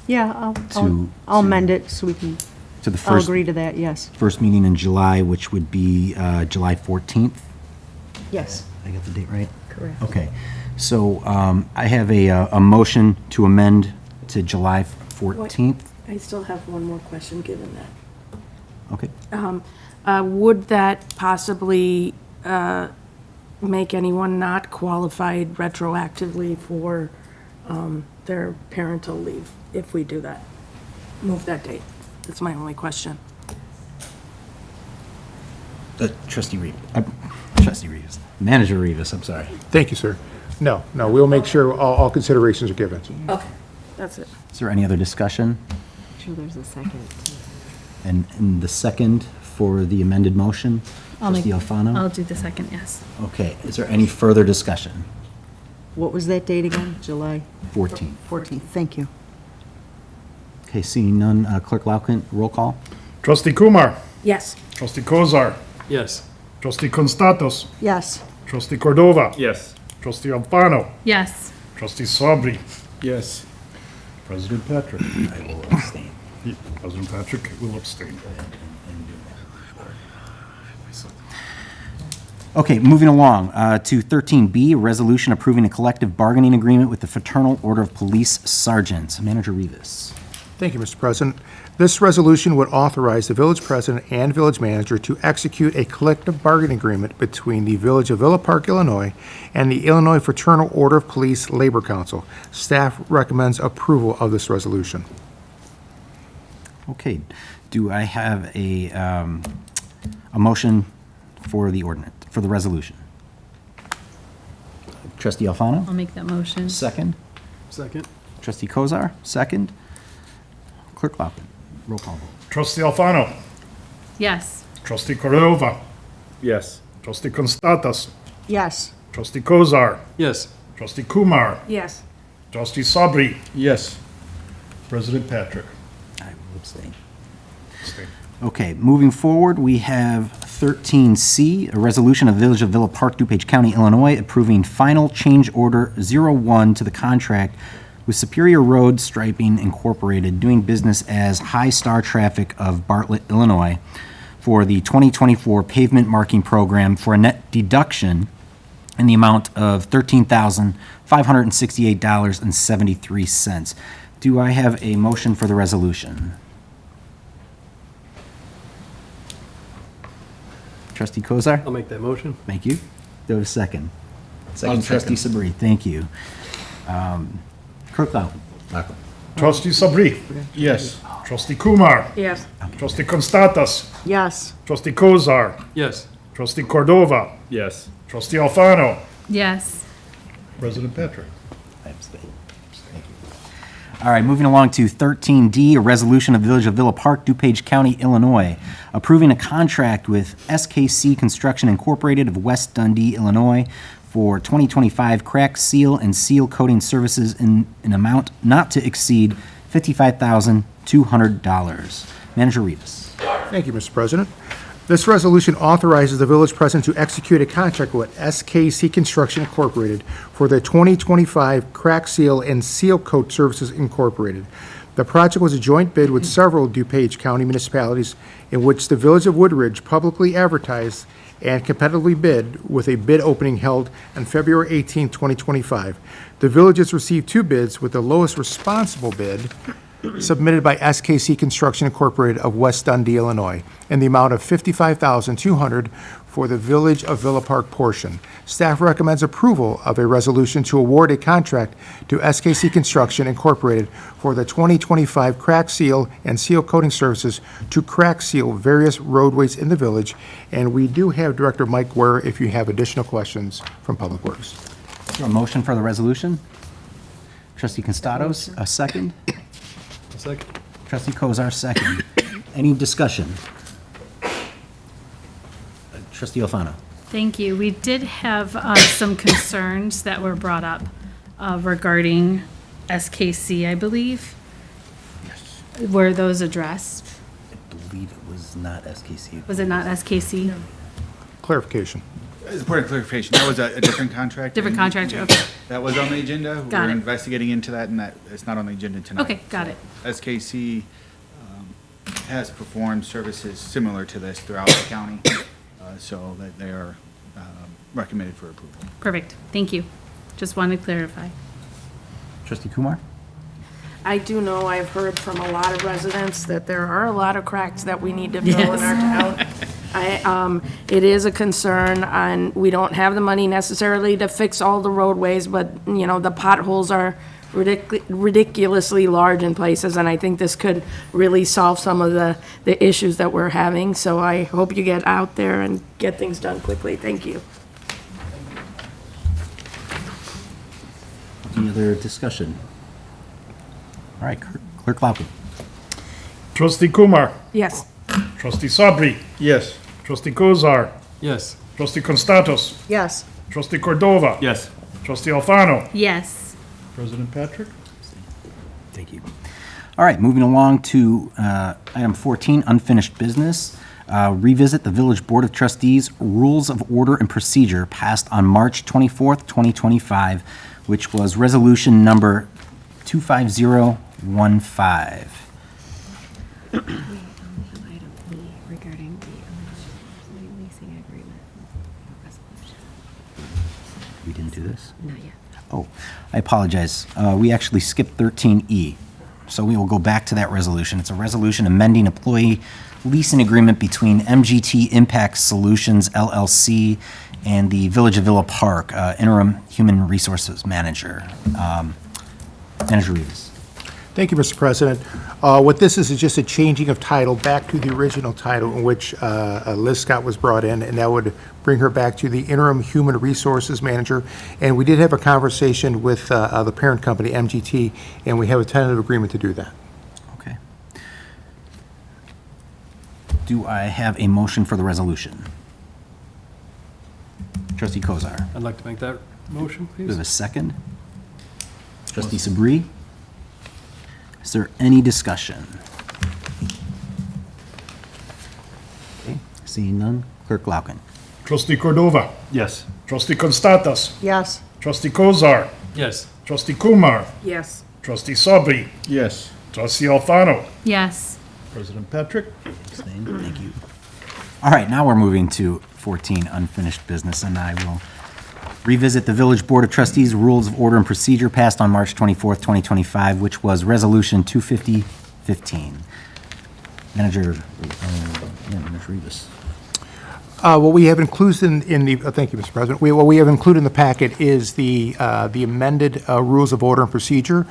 Yeah, To- I'll amend it so we can To the I'll first, agree to that, yes. first meeting in July, which would be July 14th. Yes. I got the date right? Correct. Okay. So I have a motion to amend to July 14th. I still have one more question, given that. Okay. Would that possibly make anyone not qualified retroactively for their parental leave if we do that? Move that date. That's my only question. Trustee Reeves. Manager Reeves, I'm sorry. Thank you, sir. No, we'll make sure all considerations are given. Okay, that's it. Is there any other discussion? Sure, there's a second. And the second for the amended motion? Trustee Alfano? I'll do the second, yes. Okay. Is there any further discussion? What was that date again? July 14th. 14th, thank you. Okay, seeing none, Clerk Lauken, roll call? Trustee Kumar. Yes. Trustee Kozar. Yes. Trustee Constatos. Yes. Trustee Cordova. Yes. Trustee Alfano. Yes. Trustee Sabri. Yes. President Patrick. I will abstain. President Patrick will abstain. Okay, moving along to 13B, a resolution approving a collective bargaining agreement with the Fraternal Order of Police Sergeants. Manager Rivas. Thank you, Mr. President. This resolution would authorize the village president and village manager to execute a collective bargaining agreement between the Village of Villa Park, Illinois, and the Illinois Fraternal Order of Police Labor Council. Staff recommends approval of this resolution. Okay, do I have a motion for the ordinance, for the resolution? Trustee Alfano? I'll make that motion. Second. Second. Trustee Kozar, second. Clerk Lauken, roll call vote. Trustee Alfano. Yes. Trustee Cordova. Yes. Trustee Constatas. Yes. Trustee Kozar. Yes. Trustee Kumar. Yes. Trustee Sabri. Yes. President Patrick. I will abstain. Abstain. Okay, moving forward, we have 13C, a resolution of the Village of Villa Park, DuPage County, Illinois, approving final change order 01 to the contract with Superior Road Striping Incorporated, doing business as High Star Traffic of Bartlett, Illinois, for the 2024 pavement marking program for a net deduction in the amount of $13,568.73. Do I have a motion for the resolution? Trustee Kozar? I'll make that motion. Thank you. Do I have a second? Second, I'll Trustee second. Sabri, thank you. Clerk Lauken. Trustee Sabri. Yes. Trustee Kumar. Yes. Trustee Constatas. Yes. Trustee Kozar. Yes. Trustee Cordova. Yes. Trustee Alfano. Yes. President Patrick. I abstain. Thank you. All right, moving along to 13D, a resolution of the Village of Villa Park, DuPage County, Illinois, approving a contract with SKC Construction Incorporated of West Dundee, Illinois, for 2025 crack seal and seal coating services in an amount not to exceed $55,200. Manager Rivas. Thank you, Mr. President. This resolution authorizes the village president to execute a contract with SKC Construction Incorporated for the 2025 crack seal and seal coat services incorporated. The project was a joint bid with several DuPage County municipalities in which the Village of Woodridge publicly advertised and competitively bid, with a bid opening held on February 18, 2025. The villages received two bids, with the lowest responsible bid submitted by SKC Construction Incorporated of West Dundee, Illinois, in the amount of $55,200 for the Village of Villa Park portion. Staff recommends approval of a resolution to award a contract to SKC Construction Incorporated for the 2025 crack seal and seal coating services to crack seal various roadways in the village. And we do have Director Mike Ware if you have additional questions from Public Works. Is there a motion for the resolution? Trustee Constatos, a second. Second. Trustee Kozar, second. Any discussion? Trustee Alfano. Thank you. We did have some concerns that were brought up regarding SKC, I believe. Yes. Were those addressed? I believe it was not SKC. Was it not SKC? Clarification. As a point of clarification, that was a different contract? Different contractor, okay. That was on the agenda? Got We're it. investigating into that, and that it's not on the agenda tonight. Okay, got it. SKC has performed services similar to this throughout the county, so that they are recommended for approval. Perfect, thank you. Just wanted to clarify. Trustee Kumar? I do know, I've heard from a lot of residents that there are a lot of cracks that we need to fill in our town. It is a concern, and we don't have the money necessarily to fix all the roadways, but, you know, the potholes are ridiculously large in places, and I think this could really solve some of the issues that we're having. So I hope you get out there and get things done quickly. Thank you. Any other discussion? All right, Clerk Lauken. Trustee Kumar. Yes. Trustee Sabri. Yes. Trustee Kozar. Yes. Trustee Constatos. Yes. Trustee Cordova. Yes. Trustee Alfano. Yes. President Patrick. Thank you. All right, moving along to item 14, unfinished business. Revisit the Village Board of Trustees Rules of Order and Procedure passed on March 24th, 2025, which was resolution number 25015. Regarding the leasing agreement resolution. We didn't do this? Not yet. Oh, I apologize. We actually skipped 13E. So we will go back to that resolution. It's a resolution amending employee leasing agreement between MGT Impact Solutions LLC and the Village of Villa Park, interim human resources manager. Manager Rivas. Thank you, Mr. President. What this is just a changing of title back to the original title in which Liz Scott was brought in, and that would bring her back to the interim human resources manager. And we did have a conversation with the parent company, MGT, and we have a tentative agreement to do that. Okay. Do I have a motion for the resolution? Trustee Kozar. I'd like to make that motion, Do we please. have a second? Trustee Sabri? Is there any discussion? Okay, seeing none, Clerk Lauken. Trustee Cordova. Yes. Trustee Constatos. Yes. Trustee Kozar. Yes. Trustee Kumar. Yes. Trustee Sabri. Yes. Trustee Alfano. Yes. President Patrick. Abstain. Thank you. All right, now we're moving to 14, unfinished business, and I will revisit the Village Board of Trustees Rules of Order and Procedure passed on March 24th, 2025, which was Resolution 25015. Manager Rivas. What we have included in the, thank you, Mr. President. What we have included in the packet is the amended Rules of Order and Procedure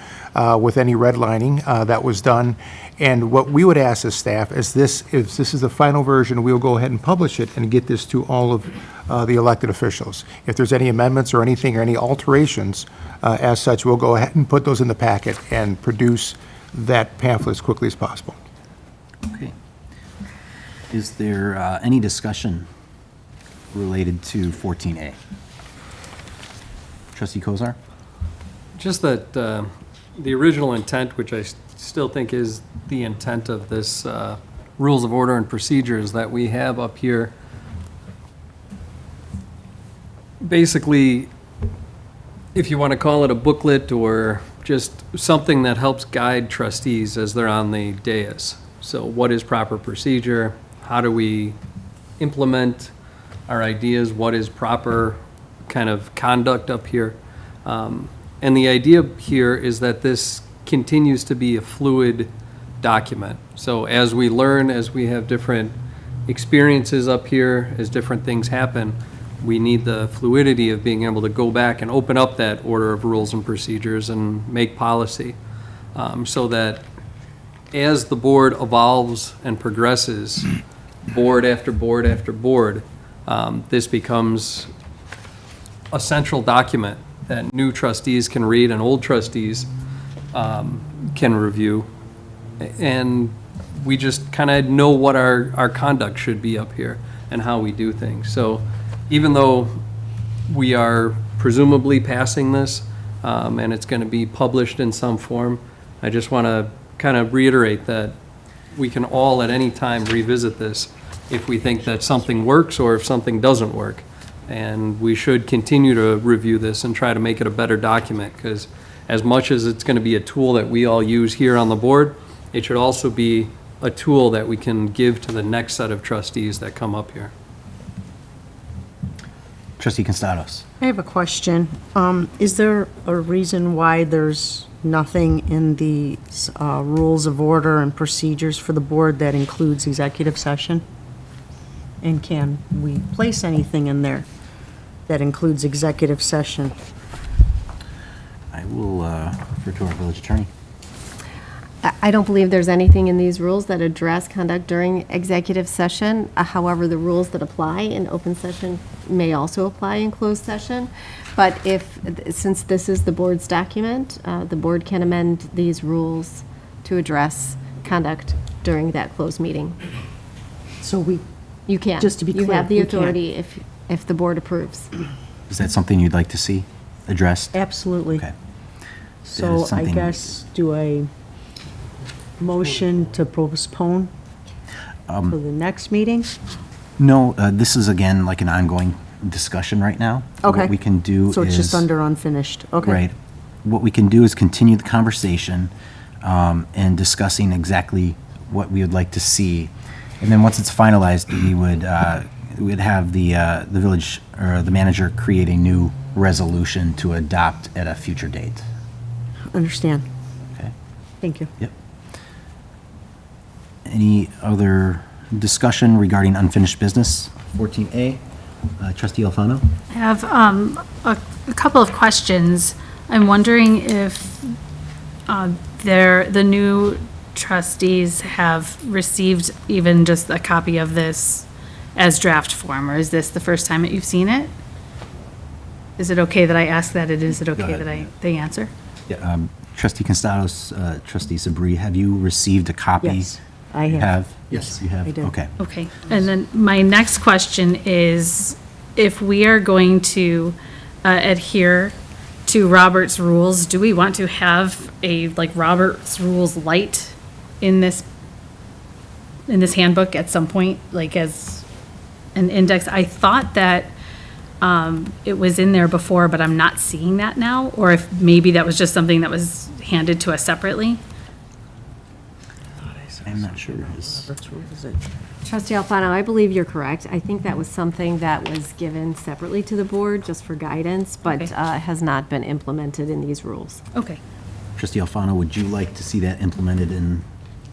with any redlining that was done. And what we would ask as staff is if this is the final version, we'll go ahead and publish it and get this to all of the elected officials. If there's any amendments or anything or any alterations as such, we'll go ahead and put those in the packet and produce that pamphlet as quickly as possible. Okay. Is there any discussion related to 14A? Trustee Kozar? Just that the original intent, which I still think is the intent of this Rules of Order and Procedures that we have up here, basically, if you want to call it a booklet or just something that helps guide trustees as they're on the dais. So what is proper procedure? How do we implement our ideas? What is proper kind of conduct up here? And the idea here is that this continues to be a fluid document. So as we learn, as we have different experiences up here, as different things happen, we need the fluidity of being able to go back and open up that order of rules and procedures and make policy, so that as the board evolves and progresses, board after board after board, this becomes a central document that new trustees can read and old trustees can review. And we just kind of know what our conduct should be up here and how we do things. So even though we are presumably passing this and it's going to be published in some form, I just want to kind of reiterate that we can all at any time revisit this if we think that something works or if something doesn't work. And we should continue to review this and try to make it a better document, because as much as it's going to be a tool that we all use here on the board, it should also be a tool that we can give to the next set of trustees that come up here. Trustee Constados. I have a question. Is there a reason why there's nothing in the rules of order and procedures for the board that includes executive session? And can we place anything in there that includes executive session? I will refer to our village attorney. I don't believe there's anything in these rules that address conduct during executive session. However, the rules that apply in open session may also apply in closed session. But since this is the board's document, the board can amend these rules to address conduct during that closed meeting. So You can. Just to be You clear, have the we can. authority if the board approves. Is that something you'd like to see addressed? Absolutely. Okay. So I something- guess, do a motion to postpone for the next meeting? No, this is again like an ongoing discussion right now. Okay. What we can do is. So it's just under unfinished, okay. Right. What we can do is continue the conversation and discussing exactly what we would like to see. And then once it's finalized, we would have the village or the manager create a new resolution to adopt at a future date. Understand. Okay. Thank you. Yep. Any other discussion regarding unfinished business? 14A, Trustee Alfano? I have a couple of questions. I'm wondering if the new trustees have received even just a copy of this as draft form, or is this the first time that you've seen it? Is it okay that I ask that? Is it okay that they answer? Yeah, Trustee Constados, Trustee Sabri, have you received a copy? Yes, I You have. have? Yes, you have? I did. Okay. Okay, and then my next question is, if we are going to adhere to Robert's rules, do we want to have a, like, Robert's Rules light in this handbook at some point, like as an index? I thought that it was in there before, but I'm not seeing that now, or if maybe that was just something that was handed to us separately. I'm not sure. Trustee Alfano, I believe you're correct. I think that was something that was given separately to the board, just for guidance, but Okay. has not been implemented in these rules. Okay, Trustee Alfano, would you like to see that implemented in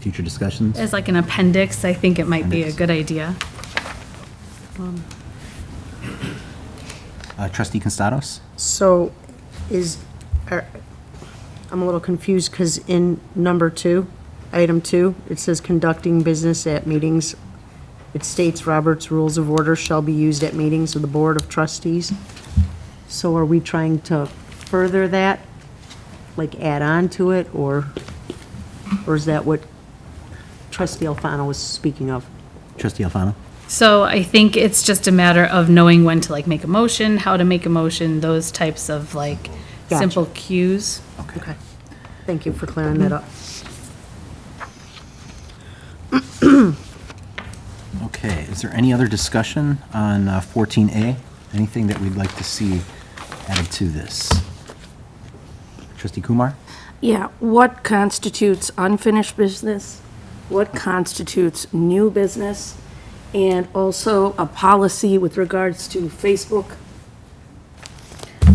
future discussions? as like an appendix, I think it might be a good idea. Trustee Constados? So I'm a little confused because in number 2, item 2, it says conducting business at meetings. It states Robert's Rules of Order shall be used at meetings of the Board of Trustees. So are we trying to further that, like add on to it, or is that what Trustee Alfano was speaking of? Trustee Alfano? So I think it's just a matter of knowing when to like make a motion, how to make a motion, those types of like Gotcha. simple cues. Okay. Thank you for clearing that up. Okay, is there any other discussion on 14A? Anything that we'd like to see added to this? Trustee Kumar? Yeah, what constitutes unfinished business? What constitutes new business? And also a policy with regards to Facebook?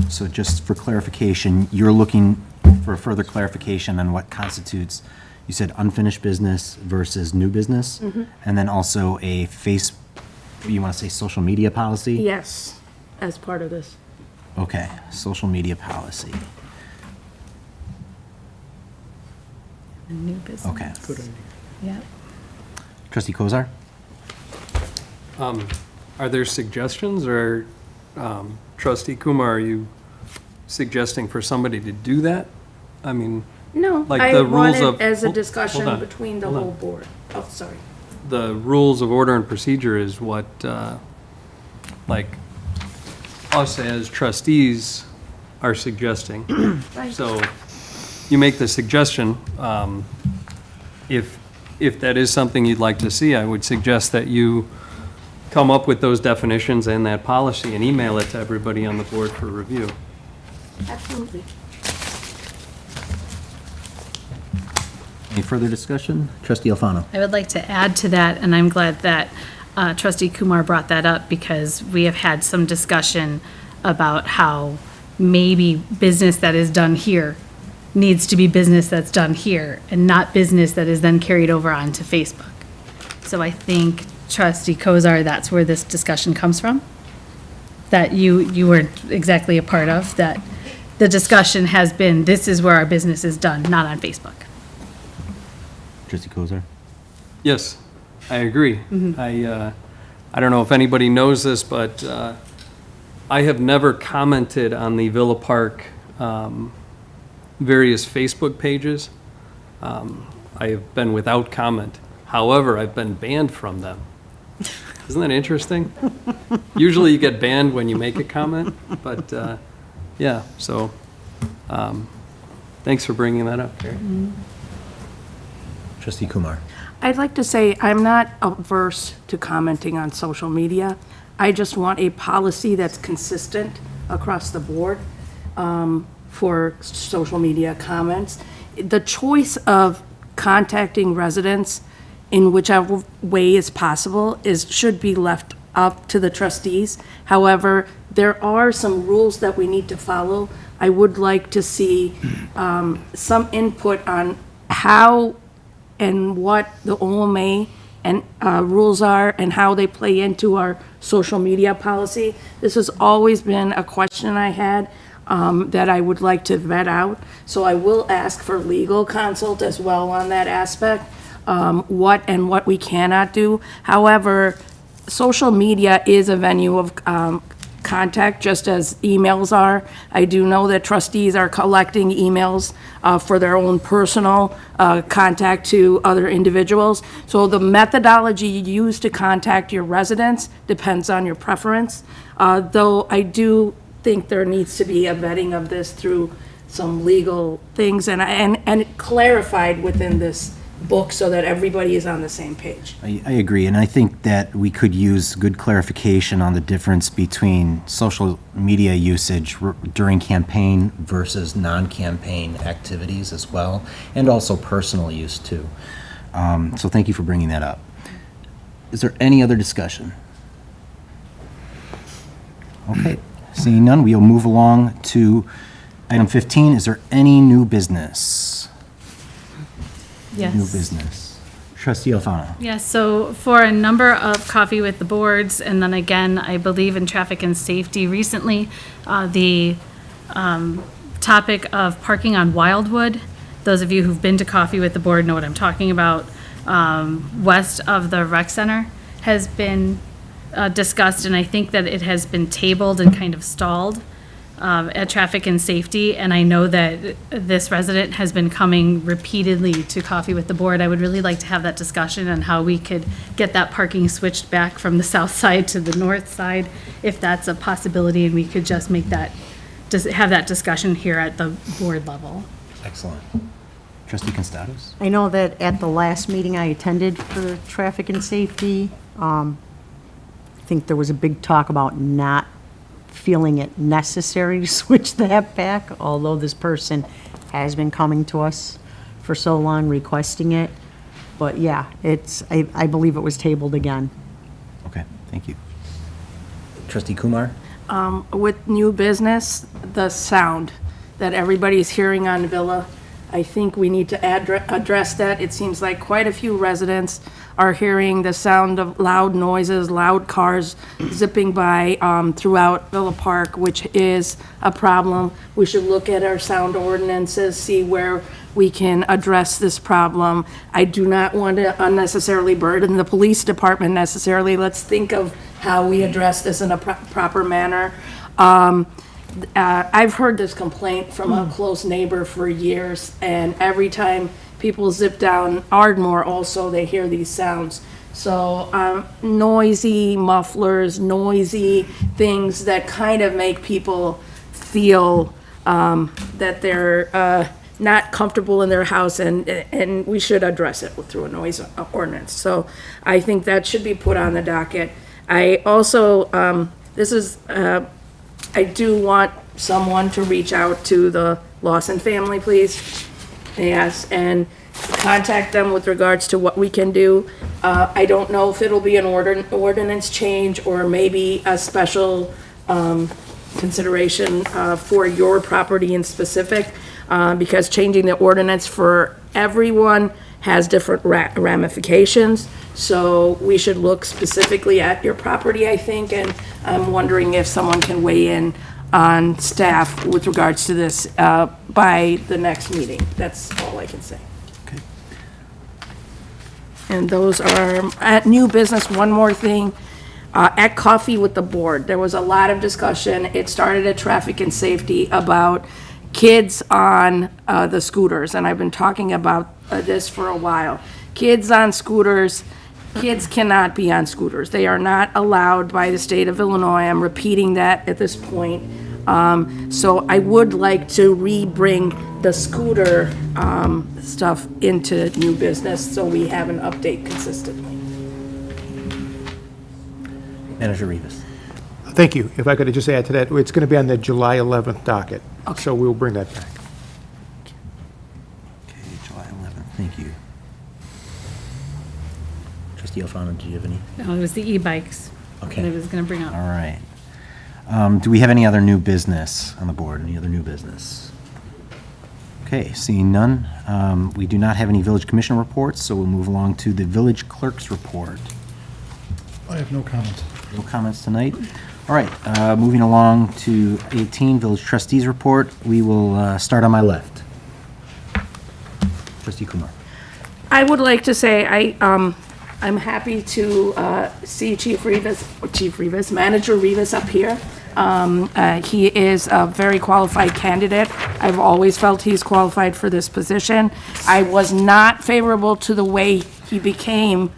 So just for clarification, you're looking for further clarification on what constitutes, you said unfinished business versus new business? Mhm. And then also a you want to say social media policy? Yes, as part of this. Okay, social media policy. A new business. Okay. Yeah. Trustee Kozar? Are there suggestions, or Trustee Kumar, are you suggesting for somebody to do that? I mean, No, like I the rules wanted of- as a hold- discussion hold on, between the hold on. whole board. Oh, sorry. the rules of order and procedure is what, like, us as trustees are suggesting. Right. So you make the suggestion. If that is something you'd like to see, I would suggest that you come up with those definitions and that policy and email it to everybody on the board for review. Absolutely. Any further discussion? Trustee Alfano. I would like to add to that, and I'm glad that Trustee Kumar brought that up, because we have had some discussion about how maybe business that is done here needs to be business that's done here, and not business that is then carried over onto Facebook. So I think, Trustee Kozar, that's where this discussion comes from, that you were exactly a part of, that the discussion has been, this is where our business is done, not on Facebook. Trustee Kozar. Yes, I agree. I don't know if anybody knows this, but I have never commented on the Villa Park various Facebook pages. I have been without comment. However, I've been banned from them. Isn't that interesting? Usually you get banned when you make a comment, but yeah, so thanks for bringing that up, Carrie. Trustee Kumar. I'd like to say I'm not averse to commenting on social media. I just want a policy that's consistent across the board for social media comments. The choice of contacting residents in whichever way is possible should be left up to the trustees. However, there are some rules that we need to follow. I would like to see some input on how and what the OMA and rules are and how they play into our social media policy. This has always been a question I had that I would like to vet out. So I will ask for legal consult as well on that aspect, what we cannot do. However, social media is a venue of contact, just as emails are. I do know that trustees are collecting emails for their own personal contact to other individuals. So the methodology you use to contact your residents depends on your preference, though I do think there needs to be a vetting of this through some legal things and clarified within this book so that everybody is on the same page. I agree, and I think that we could use good clarification on the difference between social media usage during campaign versus non-campaign activities as well, and also personal use too. So thank you for bringing that up. Is there any other discussion? Okay, seeing none, we'll move along to item 15. Is there any new business? Yes. New business. Trustee Alfano. Yes, so for a number of coffee with the boards, and then again, I believe in traffic and safety recently, the topic of parking on Wildwood, those of you who've been to coffee with the board know what I'm talking about, west of the rec center, has been discussed, and I think that it has been tabled and kind of stalled at traffic and safety, and I know that this resident has been coming repeatedly to coffee with the board. I would really like to have that discussion on how we could get that parking switched back from the south side to the north side, if that's a possibility, and we could just make that, just have that discussion here at the board level. Excellent. Trustee Constados? I know that at the last meeting I attended for traffic and safety, I think there was a big talk about not feeling it necessary to switch that back, although this person has been coming to us for so long requesting it. But yeah, I believe it was tabled again. Okay, thank you. Trustee Kumar? With new business, the sound that everybody's hearing on Villa, I think we need to address that. It seems like quite a few residents are hearing the sound of loud noises, loud cars zipping by throughout Villa Park, which is a problem. We should look at our sound ordinances, see where we can address this problem. I do not want to unnecessarily burden the police department necessarily. Let's think of how we address this in a proper manner. I've heard this complaint from a close neighbor for years, and every time people zip down Ardmore also, they hear these sounds. So noisy mufflers, noisy things that kind of make people feel that they're not comfortable in their house, and we should address it through a noise ordinance. So I think that should be put on the docket. I also, I do want someone to reach out to the Lawson family, please. Yes, and contact them with regards to what we can do. I don't know if it'll be an ordinance change or maybe a special consideration for your property in specific, because changing the ordinance for everyone has different ramifications. So we should look specifically at your property, I think, and I'm wondering if someone can weigh in on staff with regards to this by the next meeting. That's all I can say. Okay. And those are, at new business, one more thing. At Coffee with the Board, there was a lot of discussion. It started at Traffic and Safety about kids on the scooters, and I've been talking about this for a while. Kids on scooters, kids cannot be on scooters. They are not allowed by the state of Illinois. I'm repeating that at this point. So I would like to re-bring the scooter stuff into new business so we have an update consistently. Manager Rivas. Thank you. If I could just add to that, it's going to be on the July 11th docket. So we'll bring that back. Okay, July 11th, thank you. Trustee Alfano, do you have any? No, it was the e-bikes Okay. that I was going to bring up. All right. Do we have any other new business on the board? Any other new business? Okay, seeing none. We do not have any village commission reports, so we'll move along to the village clerk's report. I have no comments. No comments tonight? All right, moving along to 18, village trustees report. We will start on my left. Trustee Kumar. I would like to say I'm happy to see Manager Rivas up here. He is a very qualified candidate. I've always felt he's qualified for this position. I was not favorable to the way he became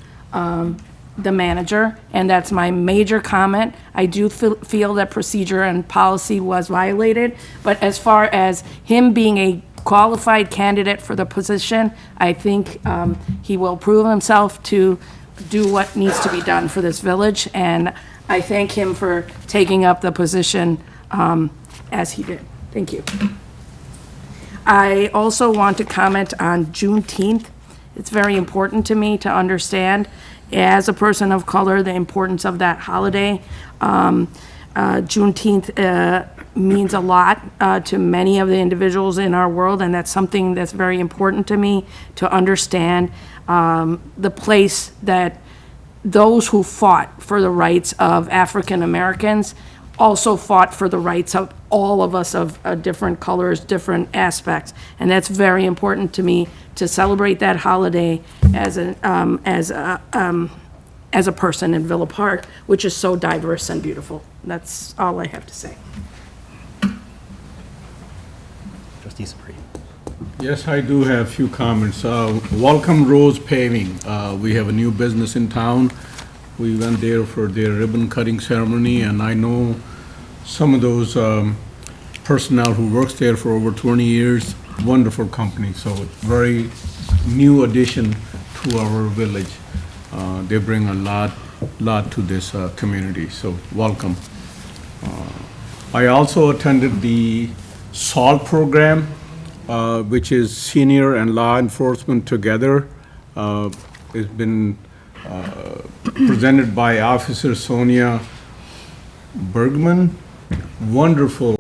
the manager, and that's my major comment. I do feel that procedure and policy was violated, but as far as him being a qualified candidate for the position, I think he will prove himself to do what needs to be done for this village, and I thank him for taking up the position as he did. Thank you. I also want to comment on Juneteenth. It's very important to me to understand, as a person of color, the importance of that holiday. Juneteenth means a lot to many of the individuals in our world, and that's something that's very important to me to understand the place that those who fought for the rights of African Americans also fought for the rights of all of us of different colors, different aspects. And that's very important to me to celebrate that holiday as a person in Villa Park, which is so diverse and beautiful. That's all I have to say. Trustee Sapri. Yes, I do have a few comments. Welcome Rose Paving. We have a new business in town. We went there for their ribbon cutting ceremony, and I know some of those personnel who works there for over 20 years. Wonderful company, so very new addition to our village. They bring a lot to this community, so welcome. I also attended the SALT program, which is senior and law enforcement together. It's been presented by Officer Sonia Bergman. Wonderful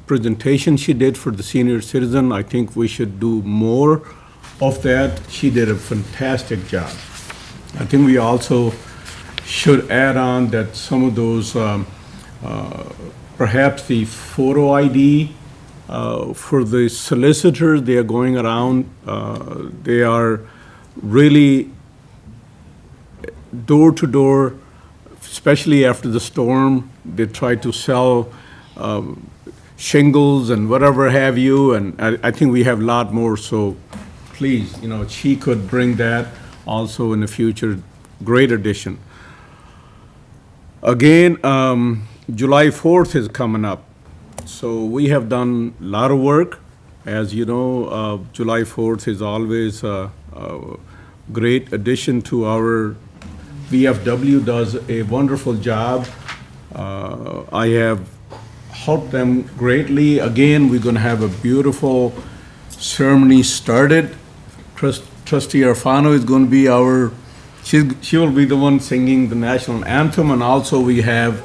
presentation she did for the senior citizen. I think we should do more of that. She did a fantastic job. I think we also should add on that some of those, perhaps the photo ID for the solicitors, they are going around, they are really door to door, especially after the storm. They try to sell shingles and whatever have you, and I think we have a lot more, so please, she could bring that also in the future. Great addition. Again, July 4th is coming up, so we have done a lot of work. As you know, July 4th is always a great addition to our VFW, does a wonderful job. I have helped them greatly. Again, we're going to have a beautiful ceremony started. Trustee Arfano is going to be she will be the one singing the national anthem, and also we have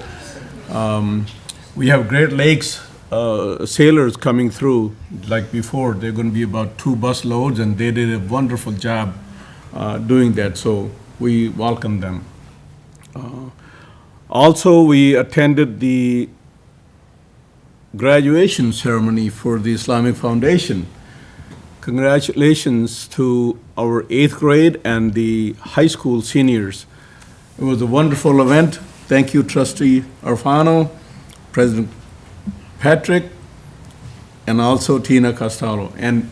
Great Lakes sailors coming through. Like before, they're going to be about 2 bus loads, and they did a wonderful job doing that, so we welcome them. Also, we attended the graduation ceremony for the Islamic Foundation. Congratulations to our 8th grade and the high school seniors. It was a wonderful event. Thank you, Trustee Arfano, President Patrick, and also Tina Costello, and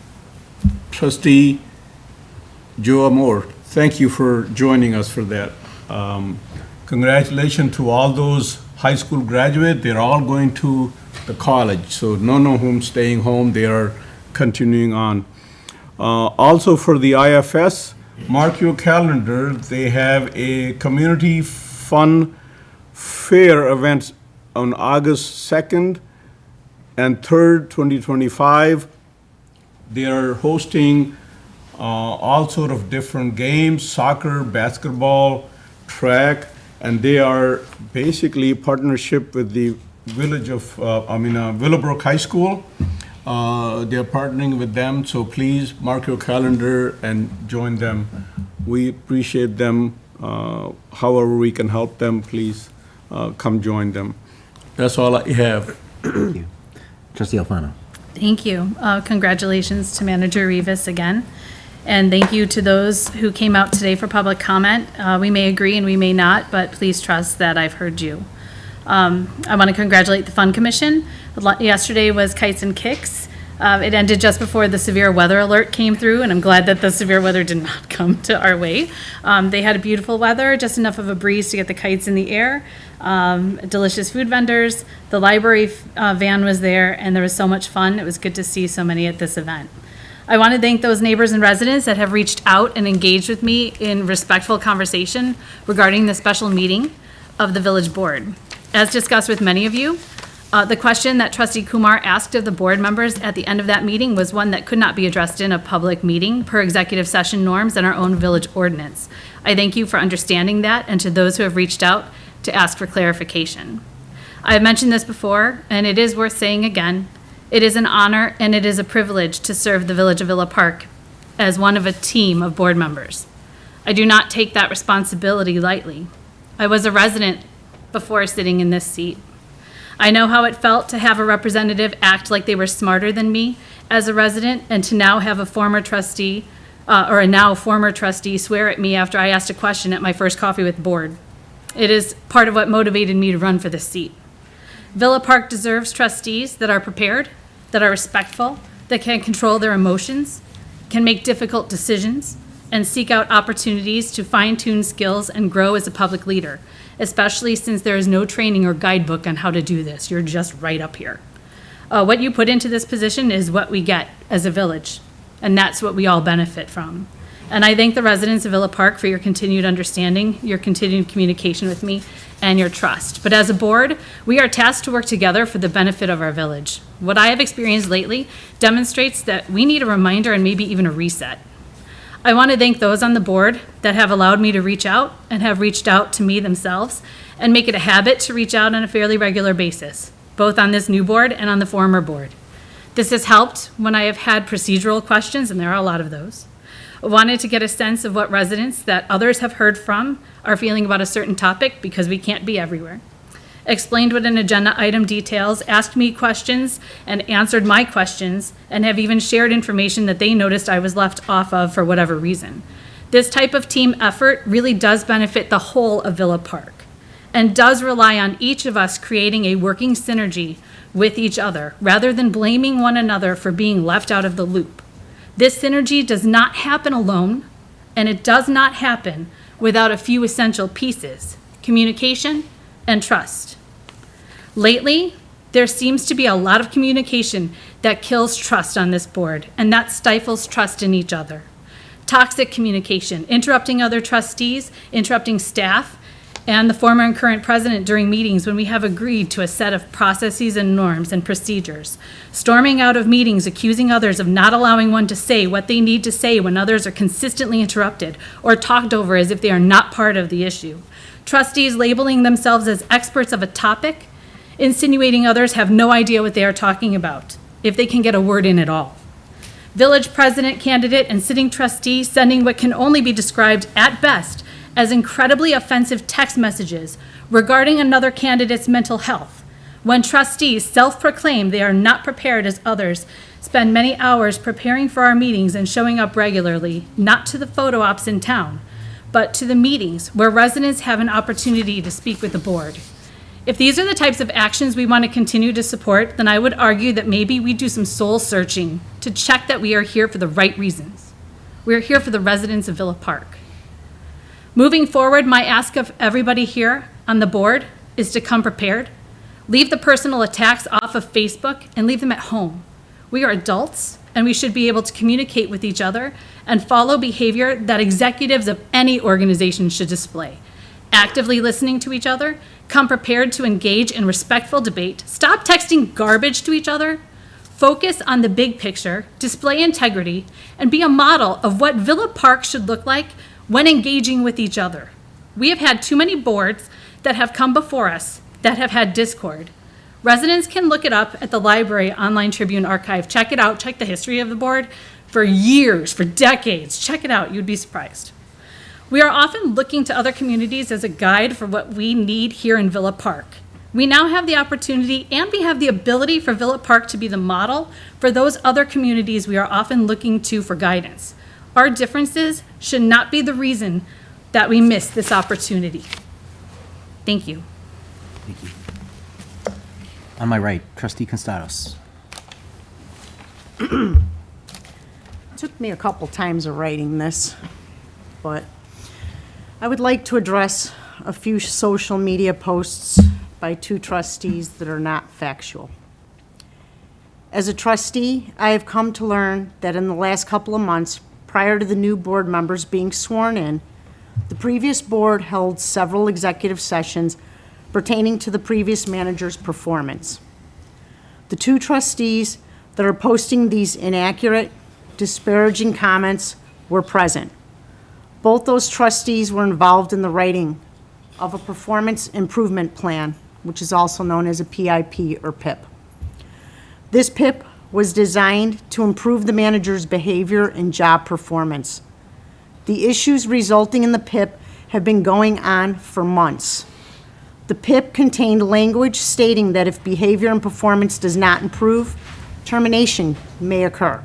Trustee Joe Amore. Thank you for joining us for that. Congratulations to all those high school graduates. They're all going to the college, so none of whom staying home. They are continuing on. Also for the IFS, mark your calendar. They have a community fun fair event on August 2nd and 3rd, 2025. They are hosting all sort of different games, soccer, basketball, track, and they are basically partnership with the village of, Willowbrook High School. They're partnering with them, so please mark your calendar and join them. We appreciate them. However we can help them, please come join them. That's all I have. Thank you. Trustee Alfano. Thank you. Congratulations to Manager Rivas again. And thank you to those who came out today for public comment. We may agree and we may not, but please trust that I've heard you. I want to congratulate the Fun Commission. Yesterday was Kites and Kicks. It ended just before the severe weather alert came through, and I'm glad that the severe weather did not come to our way. They had a beautiful weather, just enough of a breeze to get the kites in the air. Delicious food vendors. The library van was there, and there was so much fun. It was good to see so many at this event. I want to thank those neighbors and residents that have reached out and engaged with me in respectful conversation regarding the special meeting of the village board. As discussed with many of you, the question that Trustee Kumar asked of the board members at the end of that meeting was one that could not be addressed in a public meeting per executive session norms and our own village ordinance. I thank you for understanding that, and to those who have reached out to ask for clarification. I have mentioned this before, and it is worth saying again. It is an honor and it is a privilege to serve the village of Villa Park as one of a team of board members. I do not take that responsibility lightly. I was a resident before sitting in this seat. I know how it felt to have a representative act like they were smarter than me as a resident, and to now have a former trustee, or a now former trustee, swear at me after I asked a question at my first coffee with the board. It is part of what motivated me to run for this seat. Villa Park deserves trustees that are prepared, that are respectful, that can control their emotions, can make difficult decisions, and seek out opportunities to fine-tune skills and grow as a public leader, especially since there is no training or guidebook on how to do this. You're just right up here. What you put into this position is what we get as a village, and that's what we all benefit from. And I thank the residents of Villa Park for your continued understanding, your continued communication with me, and your trust. But as a board, we are tasked to work together for the benefit of our village. What I have experienced lately demonstrates that we need a reminder and maybe even a reset. I want to thank those on the board that have allowed me to reach out and have reached out to me themselves, and make it a habit to reach out on a fairly regular basis, both on this new board and on the former board. This has helped when I have had procedural questions, and there are a lot of those. I wanted to get a sense of what residents that others have heard from are feeling about a certain topic, because we can't be everywhere. Explained what an agenda item details, asked me questions and answered my questions, and have even shared information that they noticed I was left off of for whatever reason. This type of team effort really does benefit the whole of Villa Park, and does rely on each of us creating a working synergy with each other, rather than blaming one another for being left out of the loop. This synergy does not happen alone, and it does not happen without a few essential pieces: communication and trust. Lately, there seems to be a lot of communication that kills trust on this board, and that stifles trust in each other. Toxic communication, interrupting other trustees, interrupting staff, and the former and current president during meetings when we have agreed to a set of processes and norms and procedures. Storming out of meetings accusing others of not allowing one to say what they need to say when others are consistently interrupted or talked over as if they are not part of the issue. Trustees labeling themselves as experts of a topic, insinuating others have no idea what they are talking about, if they can get a word in at all. Village president candidate and sitting trustee sending what can only be described at best as incredibly offensive text messages regarding another candidate's mental health, when trustees self-proclaim they are not prepared as others spend many hours preparing for our meetings and showing up regularly, not to the photo ops in town, but to the meetings where residents have an opportunity to speak with the board. If these are the types of actions we want to continue to support, then I would argue that maybe we do some soul searching to check that we are here for the right reasons. We are here for the residents of Villa Park. Moving forward, my ask of everybody here on the board is to come prepared. Leave the personal attacks off of Facebook and leave them at home. We are adults and we should be able to communicate with each other and follow behavior that executives of any organization should display. Actively listening to each other, come prepared to engage in respectful debate, stop texting garbage to each other, focus on the big picture, display integrity, and be a model of what Villa Park should look like when engaging with each other. We have had too many boards that have come before us that have had discord. Residents can look it up at the library online Tribune archive. Check it out, check the history of the board for years, for decades. Check it out, you'd be surprised. We are often looking to other communities as a guide for what we need here in Villa Park. We now have the opportunity and we have the ability for Villa Park to be the model for those other communities we are often looking to for guidance. Our differences should not be the reason that we miss this opportunity. Thank you. Thank you. On my right, Trustee Constados. Took me a couple times of writing this, but I would like to address a few social media posts by two trustees that are not factual. As a trustee, I have come to learn that in the last couple of months, prior to the new board members being sworn in, the previous board held several executive sessions pertaining to the previous manager's performance. The two trustees that are posting these inaccurate, disparaging comments were present. Both those trustees were involved in the writing of a performance improvement plan, which is also known as a PIP or PIP. This PIP was designed to improve the manager's behavior and job performance. The issues resulting in the PIP have been going on for months. The PIP contained language stating that if behavior and performance does not improve, termination may occur.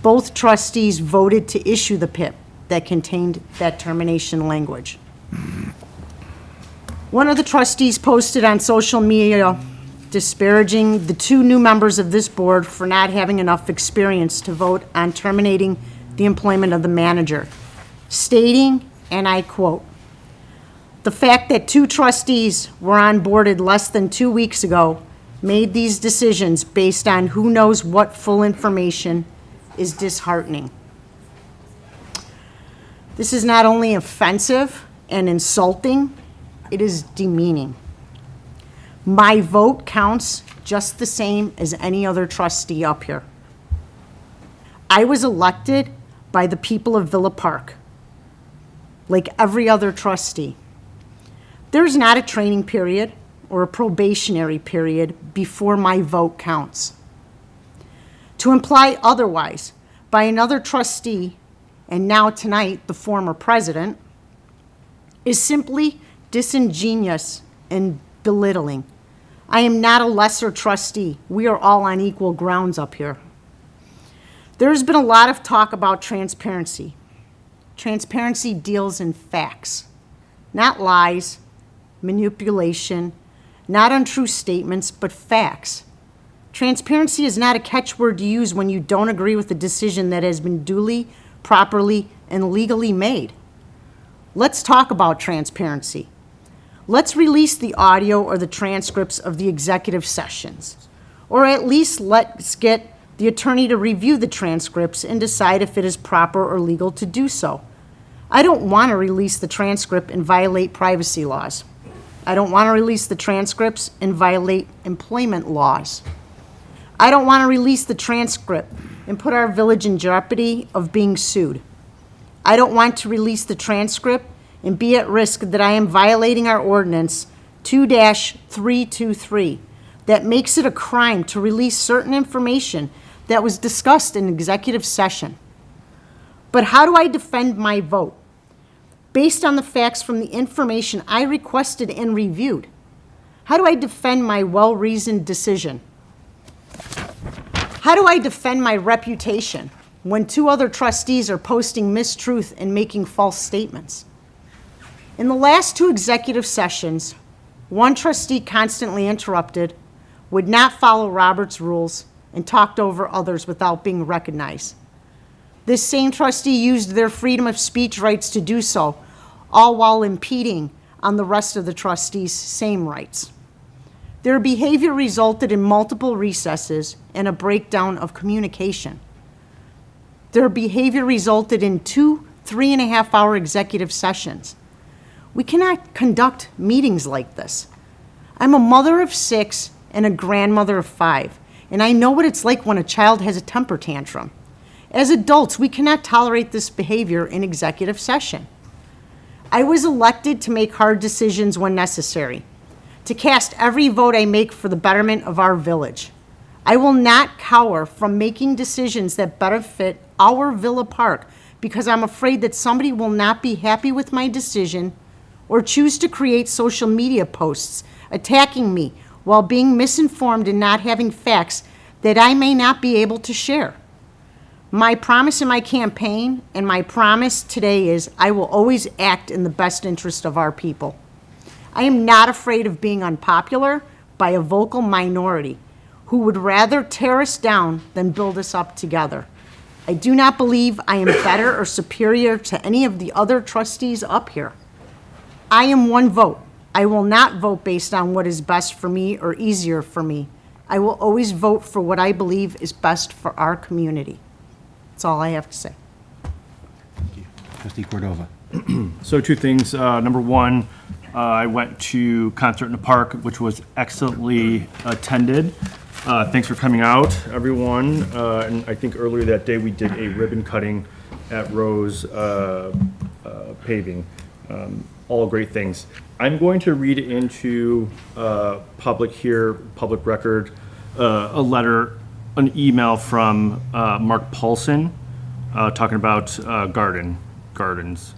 Both trustees voted to issue the PIP that contained that termination language. One of the trustees posted on social media disparaging the two new members of this board for not having enough experience to vote on terminating the employment of the manager, stating, and I quote, "The fact that two trustees were onboarded less than 2 weeks ago made these decisions based on who knows what full information is disheartening." This is not only offensive and insulting, it is demeaning. My vote counts just the same as any other trustee up here. I was elected by the people of Villa Park, like every other trustee. There's not a training period or a probationary period before my vote counts. To imply otherwise by another trustee, and now tonight the former president, is simply disingenuous and belittling. I am not a lesser trustee. We are all on equal grounds up here. There's been a lot of talk about transparency. Transparency deals in facts, not lies, manipulation, not untrue statements, but facts. Transparency is not a catchword to use when you don't agree with a decision that has been duly, properly, and legally made. Let's talk about transparency. Let's release the audio or the transcripts of the executive sessions, or at least let's get the attorney to review the transcripts and decide if it is proper or legal to do so. I don't want to release the transcript and violate privacy laws. I don't want to release the transcripts and violate employment laws. I don't want to release the transcript and put our village in jeopardy of being sued. I don't want to release the transcript and be at risk that I am violating our ordinance 2-323 that makes it a crime to release certain information that was discussed in executive session. But how do I defend my vote? Based on the facts from the information I requested and reviewed. How do I defend my well-reasoned decision? How do I defend my reputation when 2 other trustees are posting mistruth and making false statements? In the last 2 executive sessions, one trustee constantly interrupted, would not follow Robert's rules, and talked over others without being recognized. This same trustee used their freedom of speech rights to do so, all while impeding on the rest of the trustees' same rights. Their behavior resulted in multiple recesses and a breakdown of communication. Their behavior resulted in 2 3.5-hour executive sessions. We cannot conduct meetings like this. I'm a mother of 6 and a grandmother of 5, and I know what it's like when a child has a temper tantrum. As adults, we cannot tolerate this behavior in executive session. I was elected to make hard decisions when necessary, to cast every vote I make for the betterment of our village. I will not cower from making decisions that benefit our Villa Park because I'm afraid that somebody will not be happy with my decision or choose to create social media posts attacking me while being misinformed and not having facts that I may not be able to share. My promise in my campaign and my promise today is I will always act in the best interest of our people. I am not afraid of being unpopular by a vocal minority who would rather tear us down than build us up together. I do not believe I am better or superior to any of the other trustees up here. I am one vote. I will not vote based on what is best for me or easier for me. I will always vote for what I believe is best for our community. That's all I have to say. Trustee Cordova. So 2 things. Number 1, I went to Concert in the Park, which was excellently attended. Thanks for coming out, everyone. And I think earlier that day we did a ribbon cutting at Rose Paving. All great things. I'm going to read into public record, a letter, an email from Mark Paulson talking about gardens.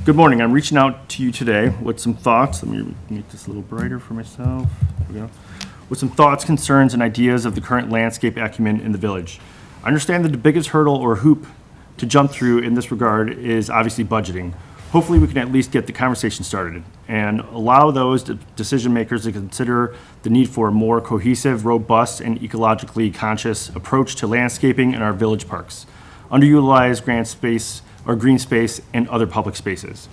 Good morning. I'm reaching out to you today with some thoughts. Let me make this a little brighter for myself. There we go. With some thoughts, concerns, and ideas of the current landscape acumen in the village. I understand that the biggest hurdle or hoop to jump through in this regard is obviously budgeting. Hopefully, we can at least get the conversation started and allow those decision makers to consider the need for a more cohesive, robust, and ecologically conscious approach to landscaping in our village parks, underutilized green space, and other public spaces.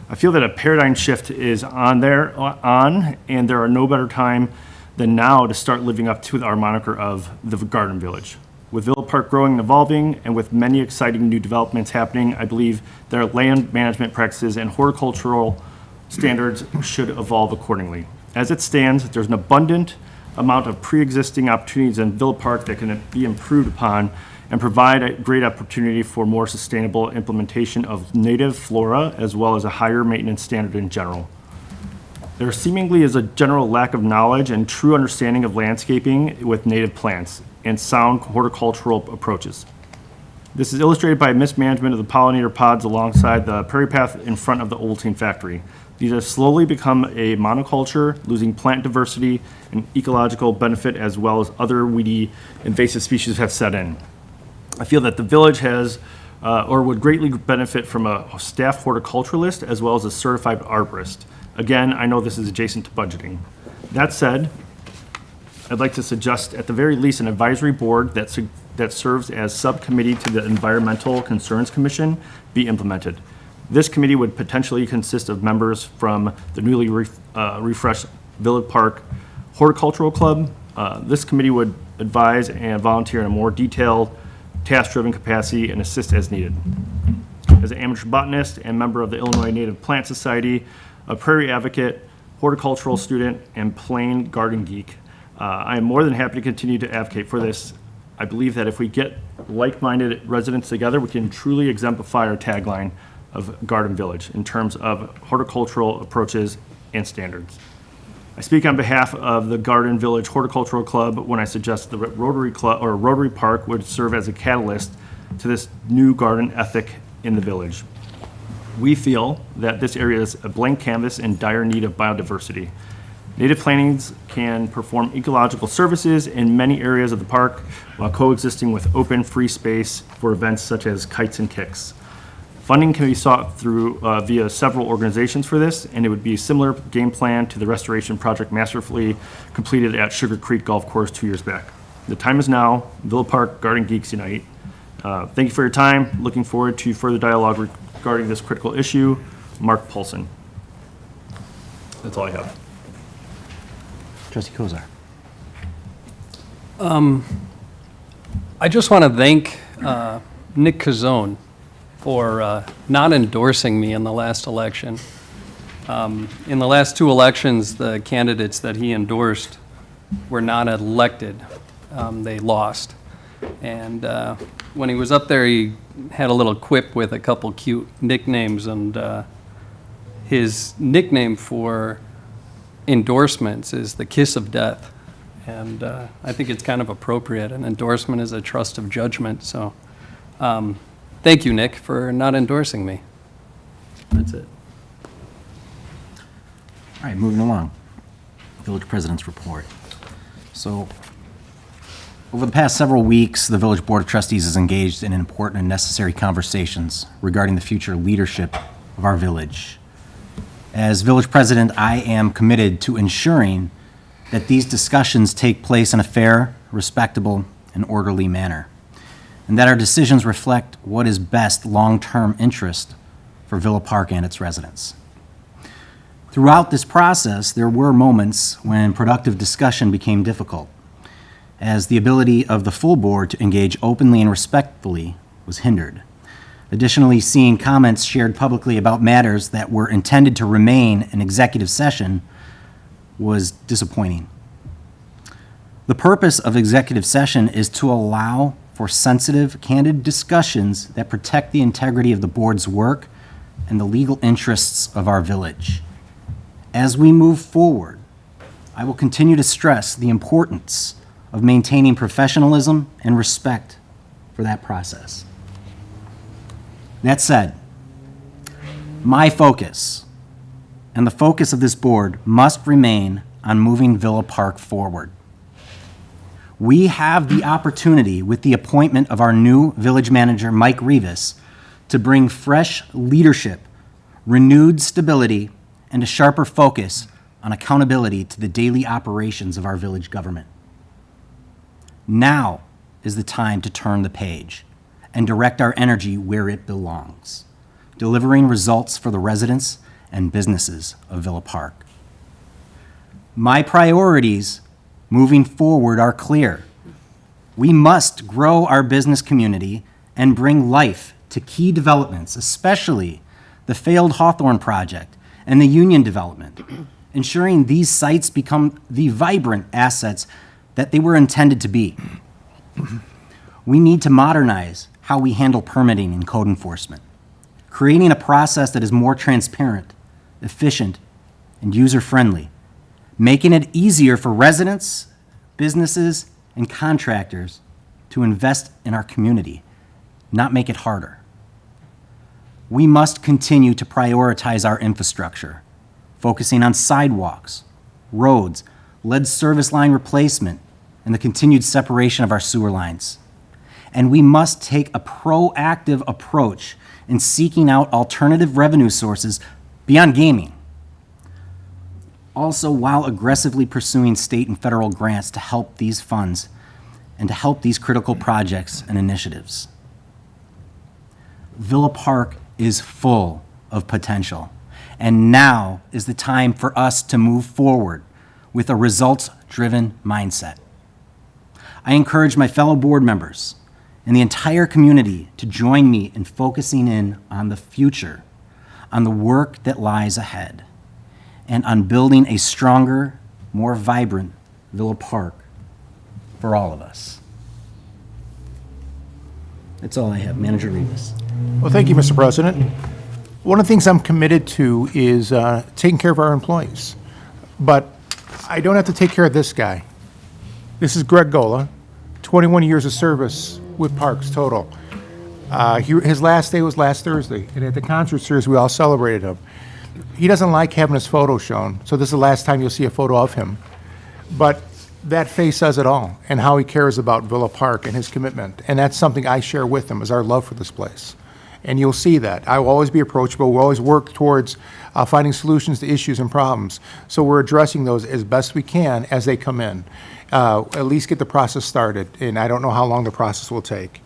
I feel that a paradigm shift is and there are no better time than now to start living up to our moniker of the Garden Village. With Villa Park growing and evolving, and with many exciting new developments happening, I believe that our land management practices and horticultural standards should evolve accordingly. As it stands, there's an abundant amount of pre-existing opportunities in Villa Park that can be improved upon and provide a great opportunity for more sustainable implementation of native flora as well as a higher maintenance standard in general. There seemingly is a general lack of knowledge and true understanding of landscaping with native plants and sound horticultural approaches. This is illustrated by mismanagement of the pollinator pods alongside the prairie path in front of the Ovaltine factory. These have slowly become a monoculture, losing plant diversity and ecological benefit as well as other weedy invasive species have set in. I feel that the village has or would greatly benefit from a staff horticulturalist as well as a certified arborist. Again, I know this is adjacent to budgeting. That said, I'd like to suggest at the very least an advisory board that serves as subcommittee to the Environmental Concerns Commission be implemented. This committee would potentially consist of members from the newly refreshed Villa Park Horticultural Club. This committee would advise and volunteer in a more detailed, task-driven capacity and assist as needed. as an amateur botanist and member of the Illinois Native Plant Society, a prairie advocate, horticultural student, and plain garden geek. I am more than happy to continue to advocate for this. I believe that if we get like-minded residents together, we can truly exemplify our tagline of Garden Village in terms of horticultural approaches and standards. I speak on behalf of the Garden Village Horticultural Club when I suggest the Rotary Club or Rotary Park would serve as a catalyst to this new garden ethic in the village. We feel that this area is a blank canvas in dire need of biodiversity. Native plantings can perform ecological services in many areas of the park while coexisting with open, free space for events such as kites and kicks. Funding can be sought through via several organizations for this, and it would be a similar game plan to the restoration project masterfully completed at Sugar Creek Golf Course 2 years back. The time is now. Villa Park Garden Geeks Unite. Thank you for your time. Looking forward to further dialogue regarding this critical issue. Mark Paulson. That's all I have. Trustee Kozar. I just want to thank Nick Cazone for not endorsing me in the last election. In the last 2 elections, the candidates that he endorsed were not elected. They lost. And when he was up there, he had a little quip with a couple cute nicknames, and his nickname for endorsements is the Kiss of Death. And I think it's kind of appropriate. An endorsement is a trust of judgment. So thank you, Nick, for not endorsing me. That's it. All right, moving along. Village President's Report. So, over the past several weeks, the Village Board of Trustees is engaged in important and necessary conversations regarding the future leadership of our village. As Village President, I am committed to ensuring that these discussions take place in a fair, respectable, and orderly manner, and that our decisions reflect what is best long-term interest for Villa Park and its residents. Throughout this process, there were moments when productive discussion became difficult, as the ability of the full board to engage openly and respectfully was hindered. Additionally, seeing comments shared publicly about matters that were intended to remain in executive session was disappointing. The purpose of executive session is to allow for sensitive, candid discussions that protect the integrity of the board's work and the legal interests of our village. As we move forward, I will continue to stress the importance of maintaining professionalism and respect for that process. That said, my focus and the focus of this board must remain on moving Villa Park forward. We have the opportunity with the appointment of our new village manager, Mike Rivas, to bring fresh leadership, renewed stability, and a sharper focus on accountability to the daily operations of our village government. Now is the time to turn the page and direct our energy where it belongs, delivering results for the residents and businesses of Villa Park. My priorities moving forward are clear. We must grow our business community and bring life to key developments, especially the failed Hawthorne project and the Union development, ensuring these sites become the vibrant assets that they were intended to be. We need to modernize how we handle permitting and code enforcement, creating a process that is more transparent, efficient, and user-friendly, making it easier for residents, businesses, and contractors to invest in our community, not make it harder. We must continue to prioritize our infrastructure, focusing on sidewalks, roads, lead service line replacement, and the continued separation of our sewer lines. And we must take a proactive approach in seeking out alternative revenue sources beyond gaming. Also, while aggressively pursuing state and federal grants to help these funds and to help these critical projects and initiatives. Villa Park is full of potential, and now is the time for us to move forward with a results-driven mindset. I encourage my fellow board members and the entire community to join me in focusing in on the future, on the work that lies ahead, and on building a stronger, more vibrant Villa Park for all of us. That's all I have. Manager Rivas. Well, thank you, Mr. President. One of the things I'm committed to is taking care of our employees. But I don't have to take care of this guy. This is Greg Gola, 21 years of service with Parks total. His last day was last Thursday, and at the concert series, we all celebrated him. He doesn't like having his photo shown, so this is the last time you'll see a photo of him. But that face says it all, and how he cares about Villa Park and his commitment. And that's something I share with him, is our love for this place. And you'll see that. I will always be approachable. We'll always work towards finding solutions to issues and problems. So we're addressing those as best we can as they come in. At least get the process started, and I don't know how long the process will take.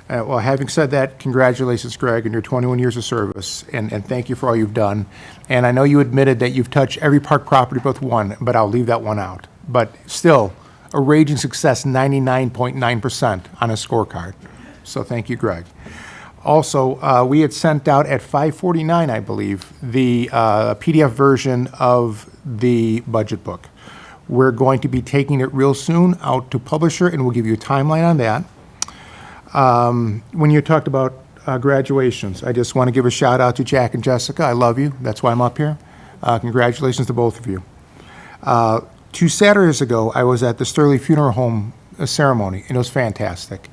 Well, having said that, congratulations, Greg, on your 21 years of service, and thank you for all you've done. And I know you admitted that you've touched every park property but one, but I'll leave that one out. But still, a raging success, 99.9% on a scorecard. So thank you, Greg. Also, we had sent out at 5:49, I believe, the PDF version of the budget book. We're going to be taking it real soon out to publisher, and we'll give you a timeline on that. When you talked about graduations, I just want to give a shout out to Jack and Jessica. I love you. That's why I'm up here. Congratulations to both of you. 2 Saturdays ago, I was at the Sterling Funeral Home ceremony, and it was fantastic.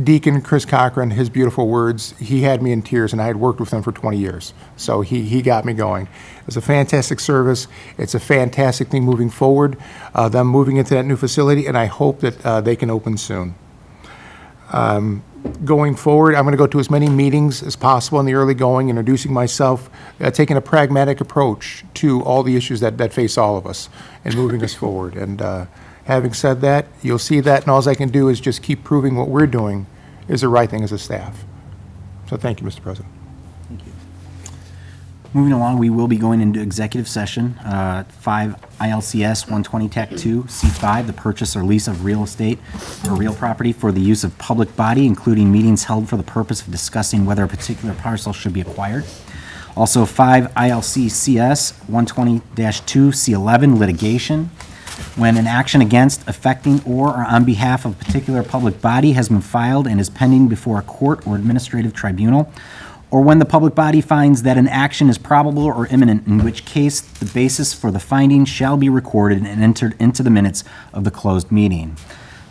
Deacon Chris Cochran, his beautiful words, he had me in tears, and I had worked with him for 20 years. So he got me going. It was a fantastic service. It's a fantastic thing moving forward, them moving into that new facility, and I hope that they can open soon. Going forward, I'm going to go to as many meetings as possible in the early going, introducing myself, taking a pragmatic approach to all the issues that face all of us and moving us forward. And having said that, you'll see that, and all I can do is just keep proving what we're doing is the right thing as a staff. So thank you, Mr. President. Moving along, we will be going into executive session, 5 ILCS 120 Tech 2, C5, the purchase or lease of real estate or real property for the use of public body, including meetings held for the purpose of discussing whether a particular parcel should be acquired. Also, 5 ILCCS 120-2, C11, litigation. When an action against, affecting, or on behalf of a particular public body has been filed and is pending before a court or administrative tribunal, or when the public body finds that an action is probable or imminent, in which case the basis for the finding shall be recorded and entered into the minutes of the closed meeting.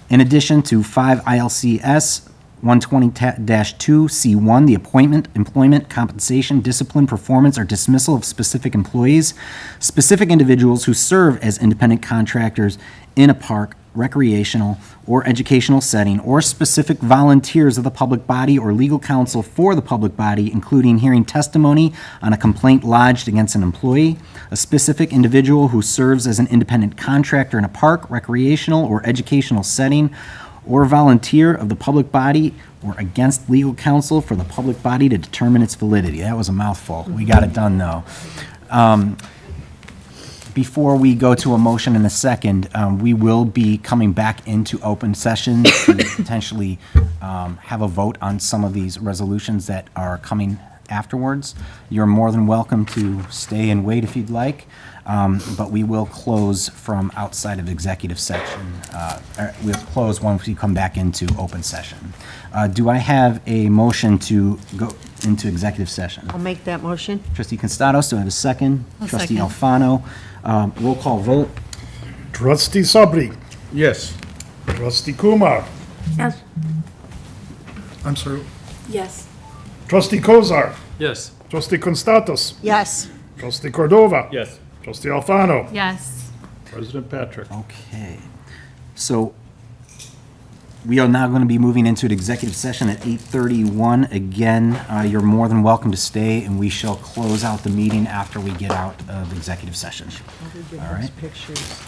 In addition to 5 ILCS 120-2, C1, the appointment, employment, compensation, discipline, performance, or dismissal of specific employees, specific individuals who serve as independent contractors in a park, recreational, or educational setting, or specific volunteers of the public body or legal counsel for the public body, including hearing testimony on a complaint lodged against an employee, a specific individual who serves as an independent contractor in a park, recreational, or educational setting, or volunteer of the public body, or against legal counsel for the public body to determine its validity. That was a mouthful. We got it done, though. Before we go to a motion in a second, we will be coming back into open session to potentially have a vote on some of these resolutions that are coming afterwards. You're more than welcome to stay and wait if you'd like, but we will close from outside of executive session. We'll close once we come back into open session. Do I have a motion to go into executive session? I'll make that motion. Trustee Constados, do I have a second? I'll Trustee second. Alfano. Roll call vote. Trustee Sabri. Yes. Trustee Kumar. Yes. I'm sorry. Yes. Trustee Kozar. Yes. Trustee Constatos. Yes. Trustee Cordova. Yes. Trustee Alfano. Yes. President Patrick. Okay. So we are now going to be moving into an executive session at 8:31. Again, you're more than welcome to stay, and we shall close out the meeting after we get out of executive session. All right. Pictures.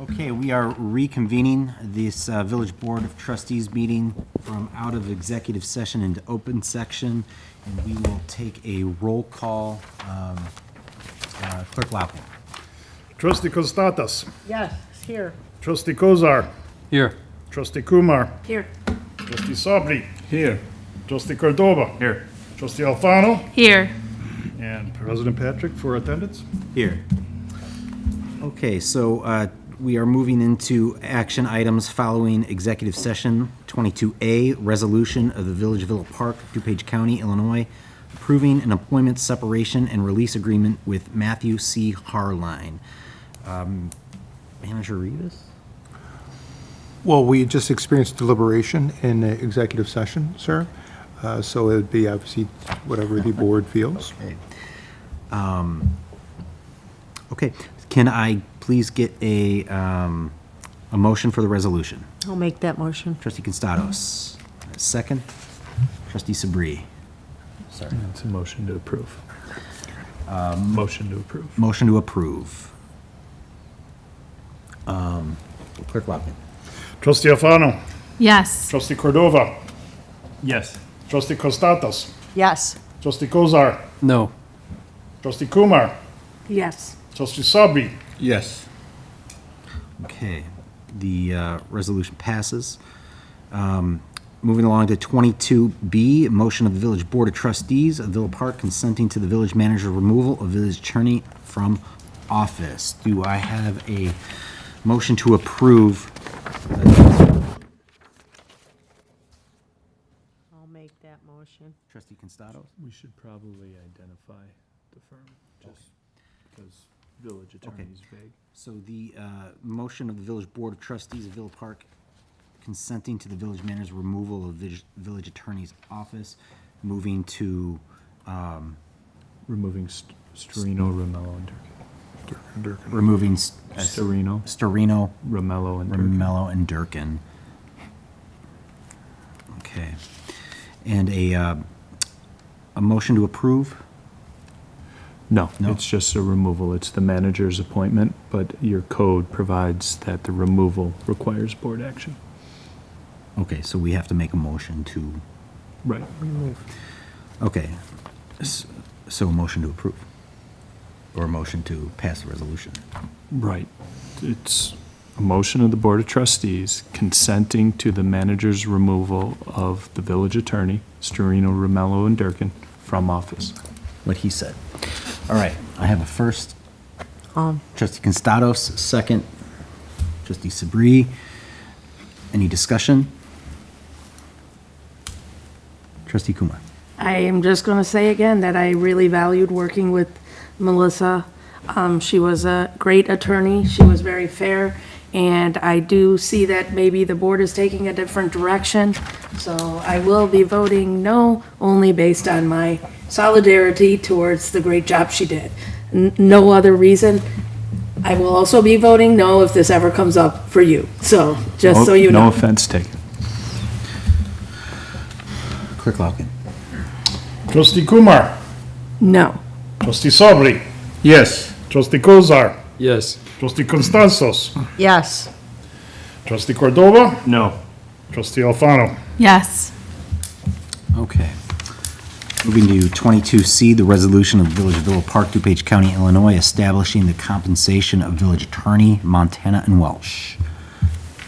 Okay, we are reconvening this Village Board of Trustees meeting from out of executive session into open section, and we will take a roll call. Clerk Lappin. Trustee Constatas. Yes, here. Trustee Kozar. Here. Trustee Kumar. Here. Trustee Sabri. Here. Trustee Cordova. Here. Trustee Alfano. Here. And President Patrick for attendance. Here. Okay, so we are moving into action items following executive session 22A, resolution of the Village of Villa Park, DuPage County, Illinois, approving an employment separation and release agreement with Matthew C. Harline. Manager Rivas? Well, we just experienced deliberation in the executive session, sir. So it would be obviously whatever the board feels. Okay. Okay, can I please get a motion for the resolution? I'll make that motion. Trustee Constados, second. Trustee Sabri. Sorry. It's a motion to approve. Motion to approve. Motion to approve. Clerk Lappin. Trustee Alfano. Yes. Trustee Cordova. Yes. Trustee Constatas. Yes. Trustee Kozar. No. Trustee Kumar. Yes. Trustee Sabri. Yes. Okay, the resolution passes. Moving along to 22B, motion of the Village Board of Trustees of Villa Park consenting to the village manager removal of village attorney from office. Do I have a motion to approve? I'll make that motion. Trustee Constados? We should probably identify the firm, just because village attorney is vague. So the motion of the Village Board of Trustees of Villa Park consenting to the village manager's removal of village attorney's office, moving to, Removing Storino, Romello, and Durkin. removing Storino, Storino, Romello, and Durkin. Romello, and Durkin. Okay. And a motion to approve? No, No? it's just a removal. It's the manager's appointment, but your code provides that the removal requires board action. Okay, so we have to make a motion to, Right. okay. So a motion to approve? Or a motion to pass the resolution? Right. It's a motion of the Board of Trustees consenting to the manager's removal of the village attorney, Storino, Romello, and Durkin, from office. What he said. All right, I have a first. Trustee Constados, second. Trustee Sabri. Any discussion? Trustee Kumar. I am just going to say again that I really valued working with Melissa. She was a great attorney. She was very fair. And I do see that maybe the board is taking a different direction. So I will be voting no, only based on my solidarity towards the great job she did. No other reason. I will also be voting no if this ever comes up for you. So, just so you know. No offense taken. Clerk Lappin. Trustee Kumar. No. Trustee Sabri. Yes. Trustee Kozar. Yes. Trustee Constanzos. Yes. Trustee Cordova. No. Trustee Alfano. Yes. Okay. Moving to 22C, the resolution of the Village of Villa Park, DuPage County, Illinois, establishing the compensation of village attorney, Montana and Welsh.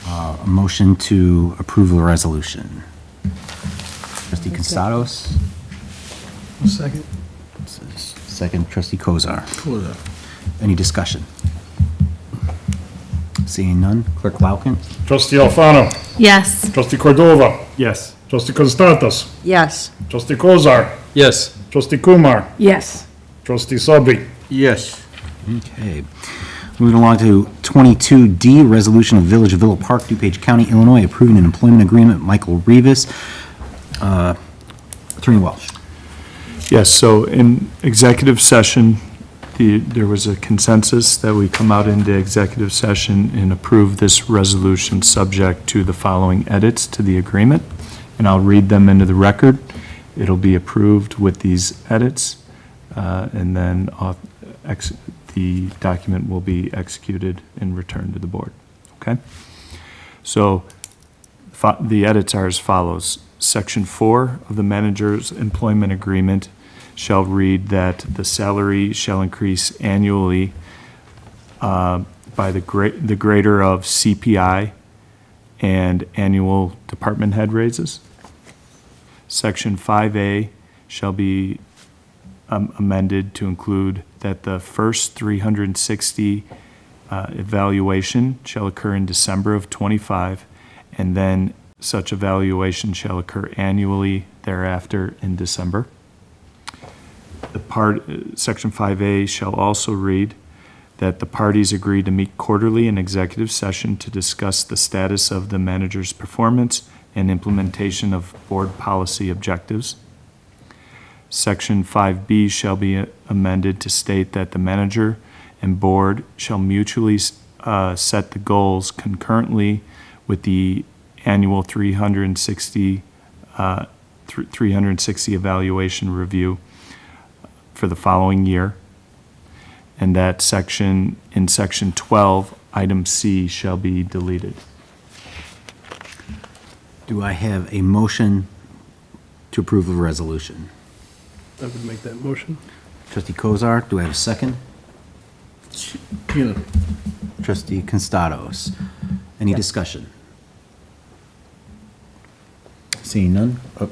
A motion to approve the resolution. Trustee Constados, Second. second trustee Kozar. Kozar. Any discussion? Seeing none, Clerk Lappin. Trustee Alfano. Yes. Trustee Cordova. Yes. Trustee Constantas. Yes. Trustee Kozar. Yes. Trustee Kumar. Yes. Trustee Sabri. Yes. Okay. Moving along to 22D, resolution of Village of Villa Park, DuPage County, Illinois, approving an employment agreement with Michael Rivas. Attorney Welsh. Yes, so in executive session, there was a consensus that we come out into executive session and approve this resolution subject to the following edits to the agreement, and I'll read them into the record. It'll be approved with these edits, and then the document will be executed and returned to the board. Okay? So the edits are as follows. Section 4 of the manager's employment agreement shall read that the salary shall increase annually by the greater of CPI and annual department head raises. Section 5A shall be amended to include that the first 360 evaluation shall occur in December of '25, and then such evaluation shall occur annually thereafter in December. Section 5A shall also read that the parties agree to meet quarterly in executive session to discuss the status of the manager's performance and implementation of board policy objectives. Section 5B shall be amended to state that the manager and board shall mutually set the goals concurrently with the annual 360 evaluation review for the following year. And that in section 12, item C shall be deleted. Do I have a motion to approve the resolution? I would make that motion. Trustee Kozar, do I have a second? Trustee Constados. Any discussion? Seeing none? Oh.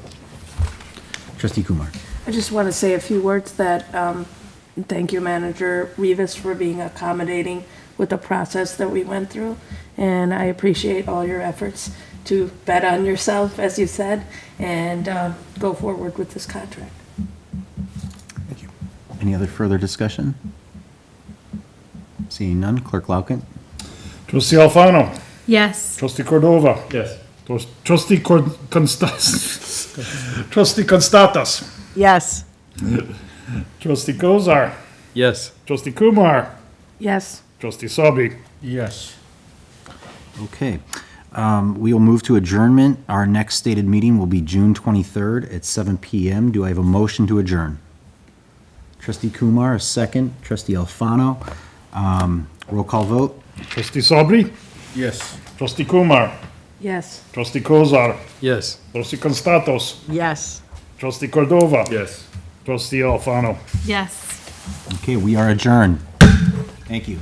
Trustee Kumar. I just want to say a few words that, thank you, Manager Rivas, for being accommodating with the process that we went through. And I appreciate all your efforts to bet on yourself, as you said, and go forward with this contract. Thank you. Any other further discussion? Seeing none, Clerk Lauken. Trustee Alfano. Yes. Trustee Cordova. Yes. Trustee Constatas. Trustee Constatas. Yes. Trustee Kozar. Yes. Trustee Kumar. Yes. Trustee Sabi. Yes. Okay. We will move to adjournment. Our next stated meeting will be June 23rd at 7 PM. Do I have a motion to adjourn? Trustee Kumar, a second. Trustee Alfano. Roll call vote. Trustee Sabri. Yes. Trustee Kumar. Yes. Trustee Kozar. Yes. Trustee Constatos. Yes. Trustee Cordova. Yes. Trustee Alfano. Yes. Okay, we are adjourned. Thank you.